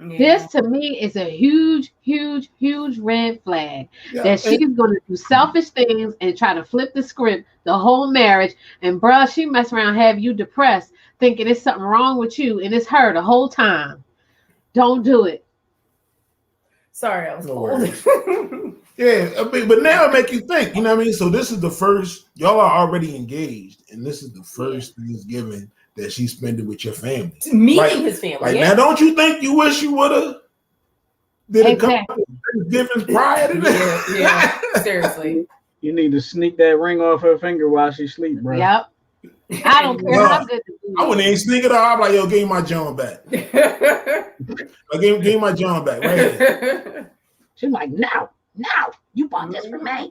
Yeah. This to me is a huge, huge, huge red flag that she's going to do selfish things and try to flip the script the whole marriage. And bruh, she mess around, have you depressed, thinking it's something wrong with you, and it's her the whole time. Don't do it. Sorry, I was cold. Yeah, but now it make you think. You know what I mean? So this is the first. Y'all are already engaged, and this is the first Thanksgiving that she spent it with your family. Meeting his family. Now, don't you think you wish you would have did a couple of Thanksgivings prior to that? Yeah, seriously. You need to sneak that ring off her finger while she sleep, bro. Yep. I don't care how good it is. I wouldn't even sneak it off. I'm like, yo, give me my John back. Give me my John back right here. She's like, no, you bought this for me.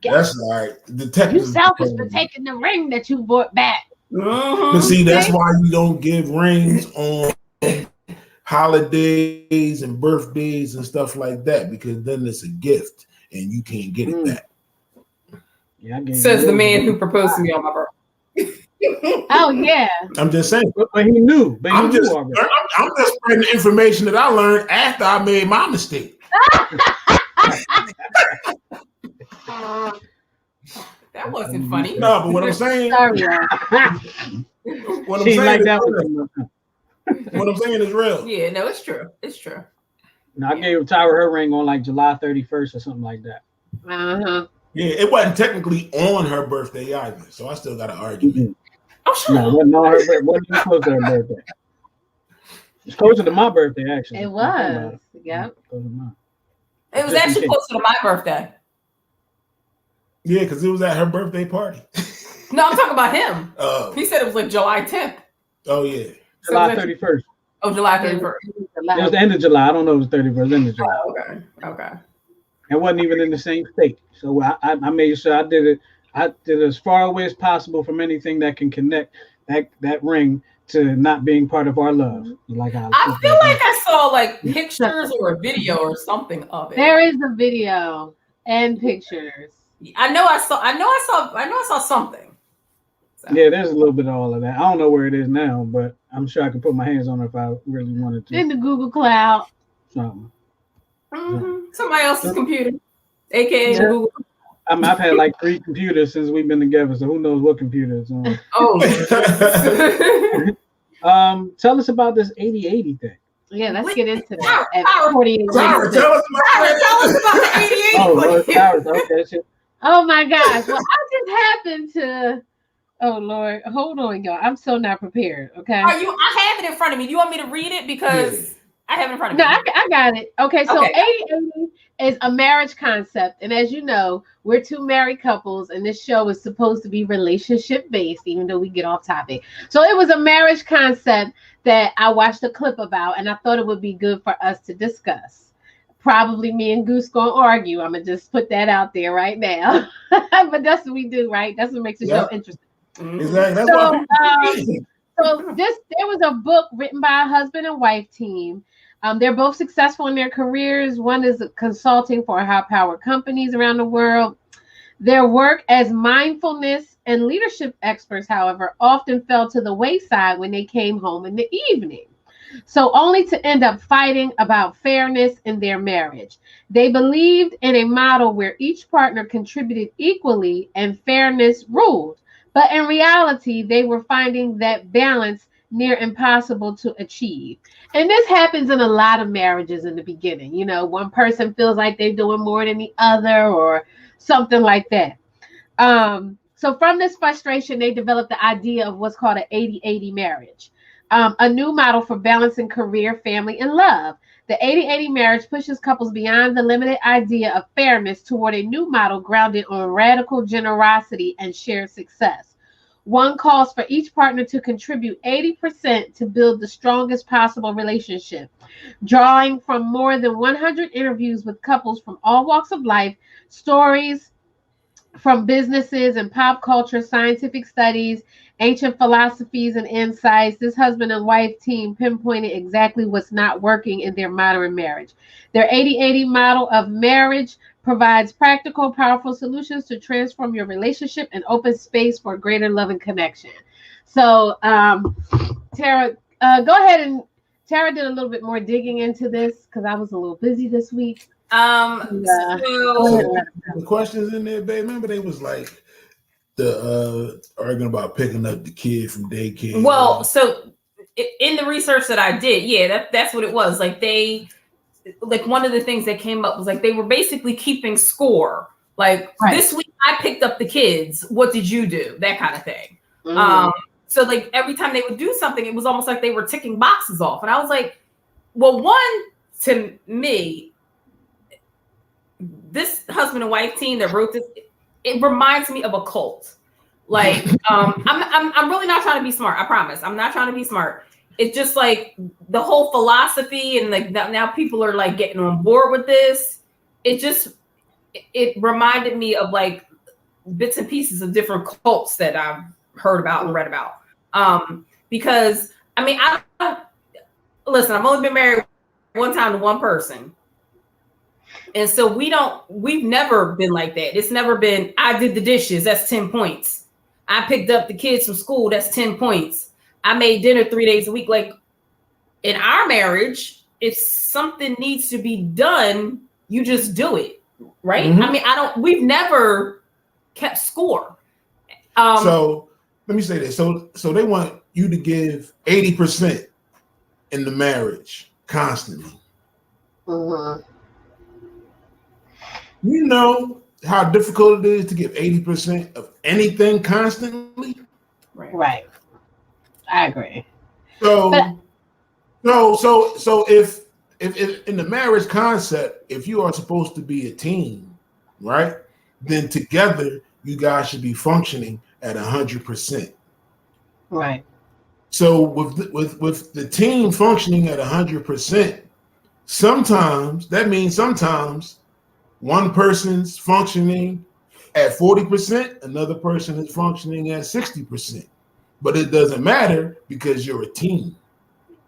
That's all right. Detective, you selfish for taking the ring that you bought back. But see, that's why you don't give rings on holidays and birthdays and stuff like that, because then it's a gift and you can't get it back. Yeah, says the man who proposed to me on my birthday. Oh yeah. I'm just saying. But he knew. But I'm just spreading information that I learned after I made my mistake. That wasn't funny. No, but what I'm saying. Sorry, what I'm saying is real. Yeah, no, it's true. It's true. No, I gave Tyra her ring on like July 31st or something like that. Uh-huh. Yeah, it wasn't technically on her birthday either, so I still got to argue. Mm-hmm. Oh, sure. No, it wasn't on her birthday. It wasn't close to her birthday. It's closer to my birthday, actually. It was. Yep. It was actually closer to my birthday. Yeah, because it was at her birthday party. No, I'm talking about him. Oh. He said it was like July 10th. Oh, yeah. July 31st. Oh, July 31st. It was the end of July. I don't know if it was 31st. End of July. Oh, okay. It wasn't even in the same state. So I made sure I did it. I did it as far away as possible from anything that can connect that ring to not being part of our love. Like I feel like I saw like pictures or a video or something of it. There is a video and pictures. I know I saw something. So. Yeah, there's a little bit of all of that. I don't know where it is now, but I'm sure I could put my hands on it if I really wanted to. In the Google Cloud. Something. Mm-hmm. Somebody else's computer, aka Google. I've had like 3 computers since we've been together, so who knows what computer it's on. Oh. Tell us about this 80/80 thing. Yeah, let's get into that. At 48 tell us about the 80/80. Oh my gosh. Well, I just happened to. Oh Lord, hold on, y'all. I'm so not prepared. Okay. I have it in front of me. Do you want me to read it? Because I have it in front of me. No, I got it. Okay, so 80/80 is a marriage concept, and as you know, we're 2 married couples, and this show is supposed to be relationship based, even though we get off topic. So it was a marriage concept that I watched a clip about, and I thought it would be good for us to discuss. Probably me and Goose gonna argue. I'm gonna just put that out there right now. But that's what we do, right? That's what makes the show interesting. Exactly. So there was a book written by a husband and wife team. They're both successful in their careers. One is consulting for high-powered companies around the world. Their work as mindfulness and leadership experts, however, often fell to the wayside when they came home in the evening. So only to end up fighting about fairness in their marriage. They believed in a model where each partner contributed equally and fairness ruled. But in reality, they were finding that balance near impossible to achieve. And this happens in a lot of marriages in the beginning. You know, one person feels like they're doing more than the other or something like that. So from this frustration, they developed the idea of what's called an 80/80 marriage. a new model for balancing career, family, and love. The 80-80 marriage pushes couples beyond the limited idea of fairness toward a new model grounded on radical generosity and shared success. One calls for each partner to contribute 80% to build the strongest possible relationship. Drawing from more than 100 interviews with couples from all walks of life, stories from businesses and pop culture, scientific studies, ancient philosophies, and insights, this husband and wife team pinpointed exactly what's not working in their modern marriage. Their 80-80 model of marriage provides practical, powerful solutions to transform your relationship and open space for greater love and connection. So, Tara, go ahead, and Tara did a little bit more digging into this because I was a little busy this week. So the questions in there, babe. Remember, they was like the arguing about picking up the kid from daycare. Well, so in the research that I did, yeah, that's what it was. Like one of the things that came up was like they were basically keeping score. Like this week, I picked up the kids. What did you do? That kind of thing. Mm-hmm. So like every time they would do something, it was almost like they were ticking boxes off, and I was like, well, one, to me, this husband and wife team that wrote this, it reminds me of a cult. Like, I'm really not trying to be smart. I promise. I'm not trying to be smart. It's just like the whole philosophy and like now people are like getting on board with this. It reminded me of like bits and pieces of different cults that I've heard about and read about. Because I mean, listen, I've only been married one time to one person. And so we've never been like that. It's never been, I did the dishes, that's 10 points. I picked up the kids from school, that's 10 points. I made dinner 3 days a week. Like in our marriage, if something needs to be done, you just do it. Right. Mm-hmm. I mean, we've never kept score. So let me say this. So they want you to give 80% in the marriage constantly. Uh-huh. You know how difficult it is to give 80% of anything constantly? Right. I agree. So if in the marriage concept, if you are supposed to be a team, right, then together you guys should be functioning at 100%. Right. So with the team functioning at 100%, sometimes one person's functioning at 40%, another person is functioning at 60%. But it doesn't matter because you're a team.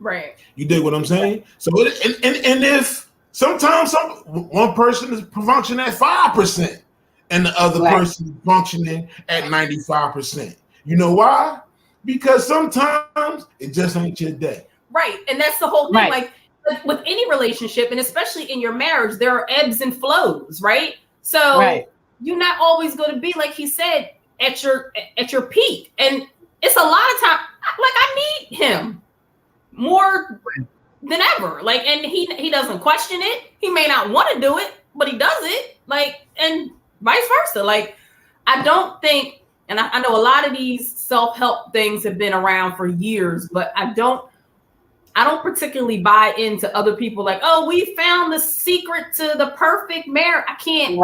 Right. You dig what I'm saying? So and if sometimes one person is functioning at 5% and the other person is functioning at 95%. You know why? Because sometimes it just ain't your day. Right. And that's the whole thing. Right. Like with any relationship, and especially in your marriage, there are ebbs and flows, right? So you're not always going to be, like he said, at your peak. And it's a lot of time, like I need him more than ever. Like, and he doesn't question it. He may not want to do it, but he does it. Like, and vice versa. Like, I don't think, and I know a lot of these self-help things have been around for years, but I don't particularly buy into other people like, oh, we found the secret to the perfect marriage. I can't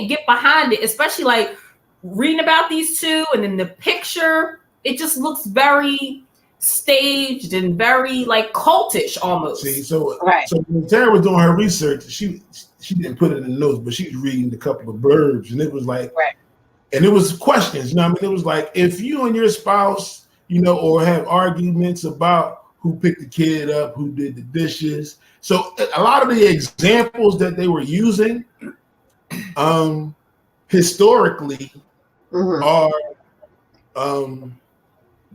get behind it, especially like reading about these two and then the picture. It just looks very staged and very like cultish almost. See, so when Tara was doing her research, she didn't put it in the notes, but she was reading a couple of blurbs, and it was like, and it was questions. You know what I mean? It was like, if you and your spouse, you know, or have arguments about who picked the kid up, who did the dishes. So a lot of the examples that they were using historically are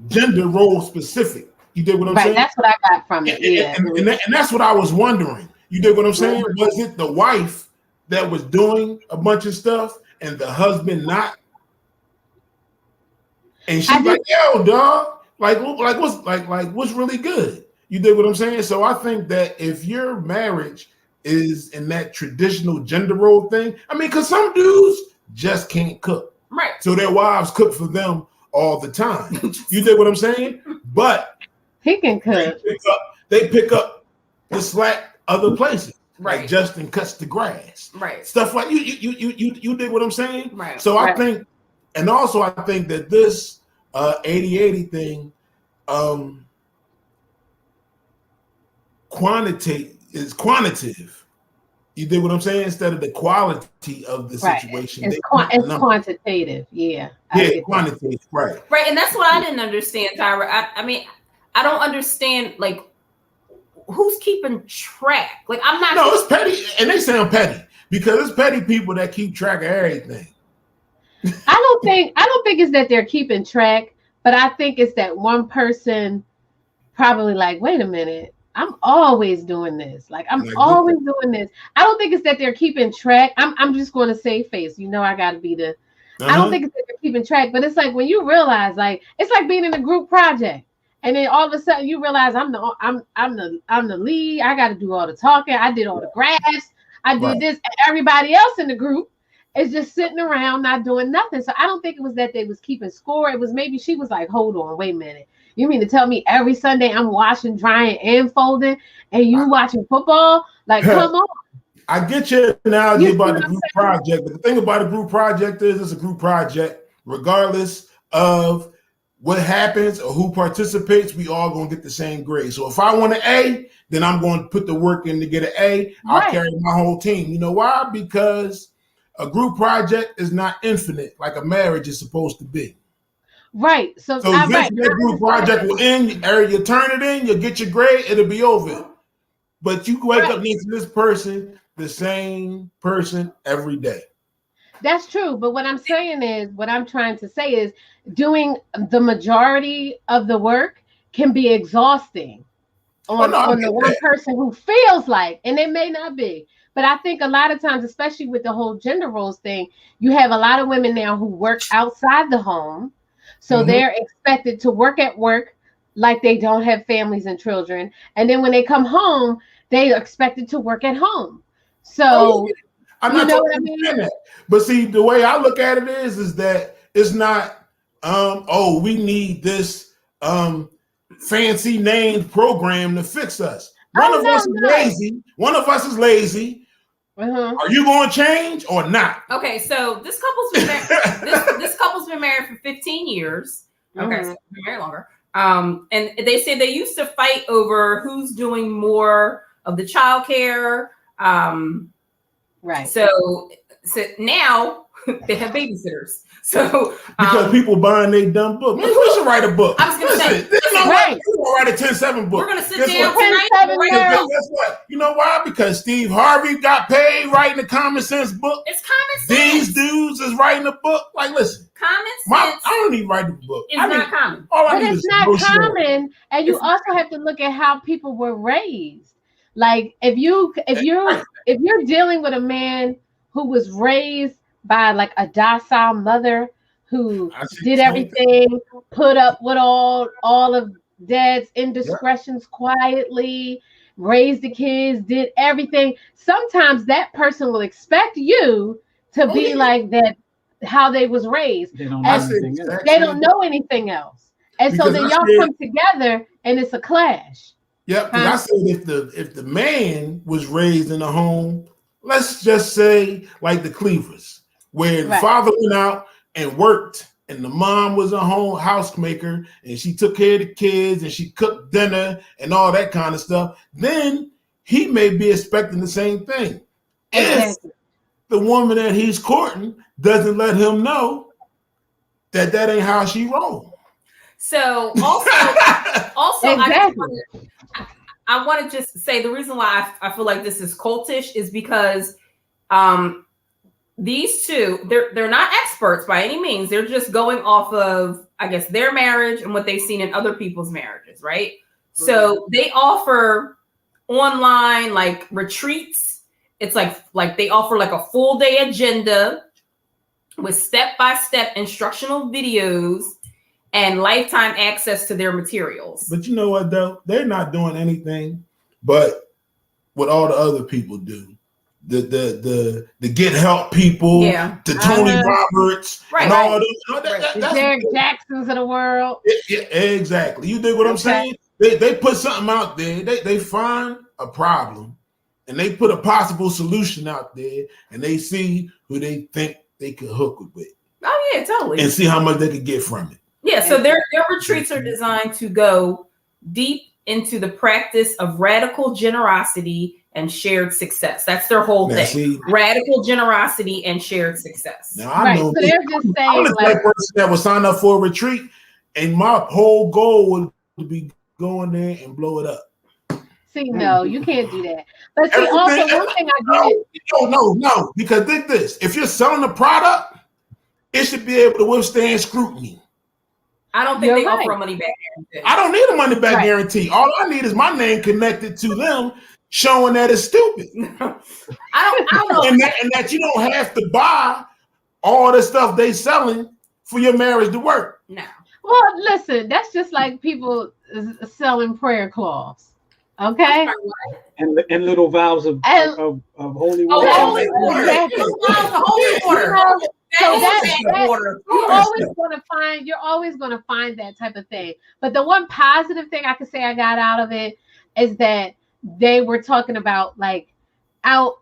gender role specific. You did what I'm saying? That's what I got from it. And that's what I was wondering. You did what I'm saying? Was it the wife that was doing a bunch of stuff and the husband not? And she's like, yo, dog. What's really good? You dig what I'm saying? So I think that if your marriage is in that traditional gender role thing, I mean, because some dudes just can't cook. Right. So their wives cook for them all the time. You dig what I'm saying? But He can cook. They pick up the slack other places. Right. Like Justin cuts the grass. Right. Stuff like you dig what I'm saying? Right. So I think, and also I think that this 80-80 thing quantitative. You dig what I'm saying? Instead of the quality of the situation. It's quantitative. Yeah. Yeah, quantitative. Right. Right. And that's what I didn't understand, Tyra. I mean, I don't understand, like, who's keeping track? Like, I'm not. No, it's petty. And they sound petty because it's petty people that keep track of everything. I don't think it's that they're keeping track, but I think it's that one person probably like, wait a minute. I'm always doing this. Like, I'm always doing this. I don't think it's that they're keeping track. I'm just going to save face. You know, I got to be the. I don't think it's that they're keeping track, but it's like when you realize, like, it's like being in a group project, and then all of a sudden you realize I'm the lead. I got to do all the talking. I did all the graphs. I did this, and everybody else in the group is just sitting around not doing nothing. So I don't think it was that they was keeping score. It was maybe she was like, hold on, wait a minute. You mean to tell me every Sunday I'm washing, drying, and folding, and you watching football? Like, come on. I get your analogy about the group project, but the thing about a group project is it's a group project, regardless of what happens or who participates. We all gonna get the same grade. So if I want an A, then I'm going to put the work in to get an A. I'll carry my whole team. You know why? Because a group project is not infinite like a marriage is supposed to be. Right. So eventually that group project will end. You turn it in, you'll get your grade, it'll be over. But you wake up next to this person, the same person every day. That's true. But what I'm trying to say is doing the majority of the work can be exhausting on the one person who feels like, and it may not be. But I think a lot of times, especially with the whole gender roles thing, you have a lot of women now who work outside the home. So they're expected to work at work like they don't have families and children. And then when they come home, they are expected to work at home. So, I'm not talking about that. But see, the way I look at it is that it's not, we need this fancy named program to fix us. One of us is lazy. Are you going to change or not? Okay, so this couple's been married. this couple's been married for 15 years. Okay, so been married longer. And they say they used to fight over who's doing more of the childcare. Right. So now they have babysitters. So because people buying their dumb book. We should write a book. I was going to say, we're going to write a 10-7 book. We're going to sit down tonight. Guess what? You know why? Because Steve Harvey got paid writing the Common Sense book. It's common sense. These dudes is writing a book. Like, listen, common sense. I don't even write the book. It's not common. But it's not common, and you also have to look at how people were raised. Like, if you're dealing with a man who was raised by like a docile mother who did everything, put up with all of dad's indiscretions quietly, raised the kids, did everything. Sometimes that person will expect you to be like that, how they was raised. They don't know anything else. And because so then y'all come together and it's a clash. Yeah, because I said if the man was raised in a home, let's just say like the Cleavers, where the father went out and worked and the mom was a home housemaker and she took care of the kids and she cooked dinner and all that kind of stuff, then he may be expecting the same thing. If the woman that he's courting doesn't let him know that ain't how she rolls. So also I want to just say the reason why I feel like this is cultish is because these two, they're not experts by any means. They're just going off of, I guess, their marriage and what they've seen in other people's marriages, right? Mm-hmm. So they offer online like retreats. It's like they offer like a full day agenda with step-by-step instructional videos and lifetime access to their materials. But you know what, though? They're not doing anything but what all the other people do. The Get Help people, the Tony Roberts, and all of those. The Derek Jacksons of the world. Yeah, exactly. You dig what I'm saying? They put something out there. They find a problem, and they put a possible solution out there, and they see who they think they could hook with. Oh yeah, totally. And see how much they could get from it. Yeah, so their retreats are designed to go deep into the practice of radical generosity and shared success. That's their whole thing. See, radical generosity and shared success. Now I know so they're just saying, I'm the type person that would sign up for a retreat, and my whole goal would be going there and blow it up. See, no, you can't do that. But see, also one thing I did. No, because think this: if you're selling a product, it should be able to withstand scrutiny. I don't think they offer a money back guarantee. I don't need a money back guarantee. All I need is my name connected to them, showing that it's stupid. I don't know. and that you don't have to buy all the stuff they selling for your marriage to work. No. Well, listen, that's just like people selling prayer cloths. Okay. And little vials of holy water. Holy water. Exactly. Holy water. So you're always going to find that type of thing. But the one positive thing I could say I got out of it is that they were talking about like out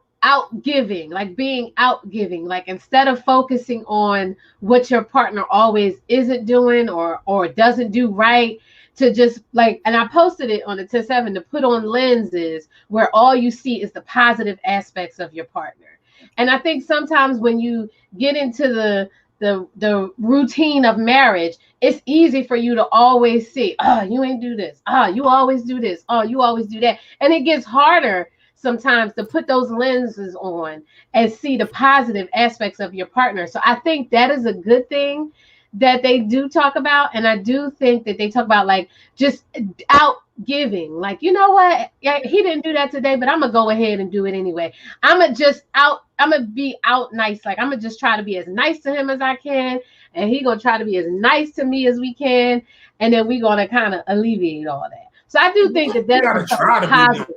giving, like being out giving, like instead of focusing on what your partner always isn't doing or doesn't do right, to just like, and I posted it on the 10-7 to put on lenses where all you see is the positive aspects of your partner. And I think sometimes when you get into the routine of marriage, it's easy for you to always see, you ain't do this. You always do this. You always do that. And it gets harder sometimes to put those lenses on and see the positive aspects of your partner. So I think that is a good thing that they do talk about. And I do think that they talk about like just out giving, like, you know what? Yeah, he didn't do that today, but I'm gonna go ahead and do it anyway. I'm gonna be out nice. Like I'm gonna just try to be as nice to him as I can. And he gonna try to be as nice to me as we can. And then we gonna kind of alleviate all that. So I do think that that's positive.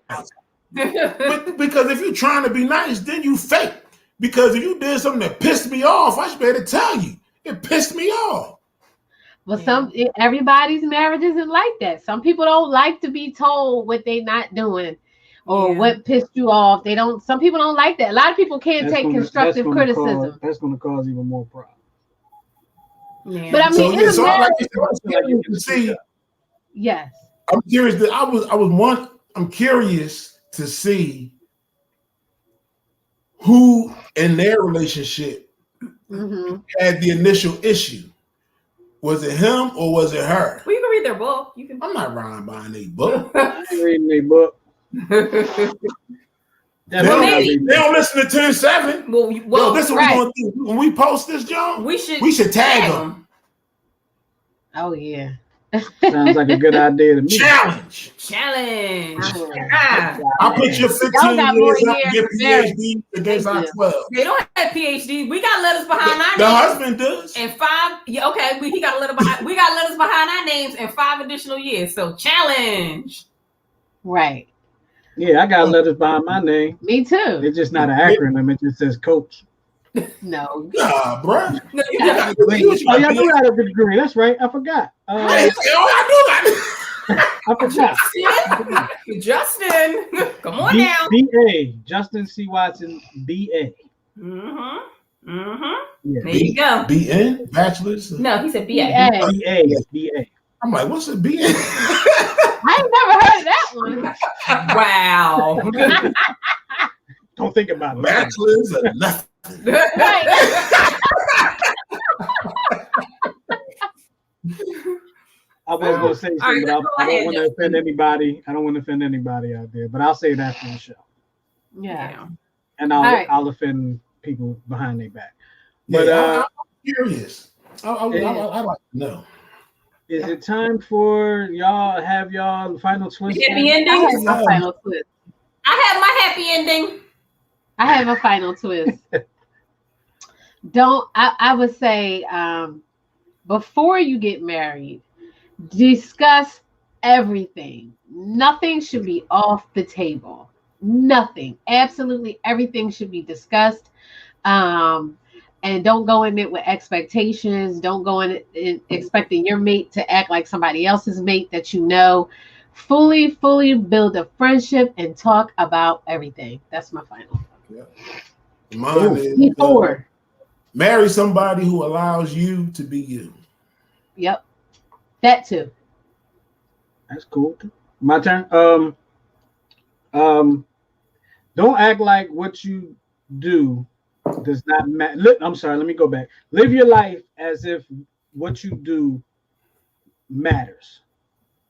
But because if you're trying to be nice, then you fake. Because if you did something that pissed me off, I should be able to tell you it pissed me off. Well, everybody's marriage isn't like that. Some people don't like to be told what they're not doing or what pissed you off. Some people don't like that. A lot of people can't take constructive criticism. That's going to cause even more problems. Yeah. But I mean, yes. I'm curious. I'm curious to see who in their relationship had the initial issue. Was it him or was it her? Well, you can read their book. I'm not buying their book. I ain't reading their book. They don't listen to 10-7. Well, this is what we're going to do. When we post this, John, we should tag them. Oh, yeah. Sounds like a good idea to me. Challenge. I'll put your 15 years up and get PhD against our 12. They don't have PhD. We got letters behind our names. The husband does. And 5. Yeah, okay. He got a letter behind. We got letters behind our names and 5 additional years. So challenge. Right. Yeah, I got letters behind my name. Me too. It's just not an acronym. It just says coach. No. Nah, bro. No, y'all do have a degree. That's right. I forgot. I do that. I forgot. Justin, come on now. BA. Justin C. Watson, BA. Yeah. There you go. BN? Bachelor's? No, he said BA. BA. I'm like, what's a BN? I ain't never heard of that one. Wow. Don't think about it. Bachelor's or nothing. I was going to say something, but I don't want to offend anybody. I don't want to offend anybody out there, but I'll say it after the show. Yeah. And I'll offend people behind their back. But I'm curious. I'd like to know. Is it time for y'all have y'all final twist? Happy ending? I have my final twist. I have my happy ending. I have a final twist. I would say before you get married, discuss everything. Nothing should be off the table. Nothing. Absolutely everything should be discussed. And don't go in it with expectations. Don't go in expecting your mate to act like somebody else's mate that you know. fully build a friendship and talk about everything. That's my final. Yeah. Mine is marry somebody who allows you to be you. Yep. That too. That's cool. My turn. Don't act like what you do does not matter. I'm sorry, let me go back. Live your life as if what you do matters,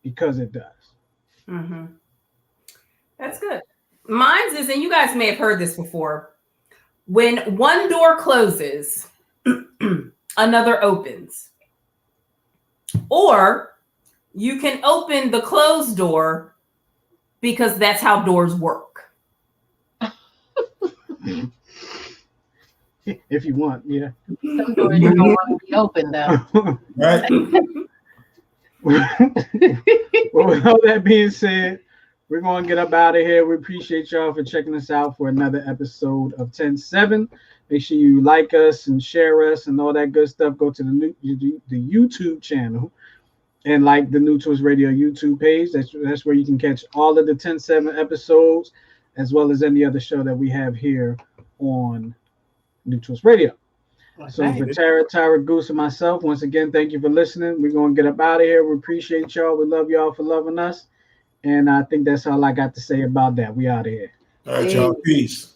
because it does. Mm-hmm. That's good. Mine's is, and you guys may have heard this before, when one door closes, another opens. Or you can open the closed door because that's how doors work. If you want, yeah. Some doors you don't want to be open though. Right. Well, with all that being said, we're going to get up out of here. We appreciate y'all for checking us out for another episode of 10-7. Make sure you like us and share us and all that good stuff. Go to the YouTube channel and like the New Twist Radio YouTube page. That's where you can catch all of the 10-7 episodes, as well as any other show that we have here on New Twist Radio. So for Tara, Goose, and myself, once again, thank you for listening. We're going to get up out of here. We appreciate y'all. We love y'all for loving us. And I think that's all I got to say about that. We out of here. All right, y'all. Peace.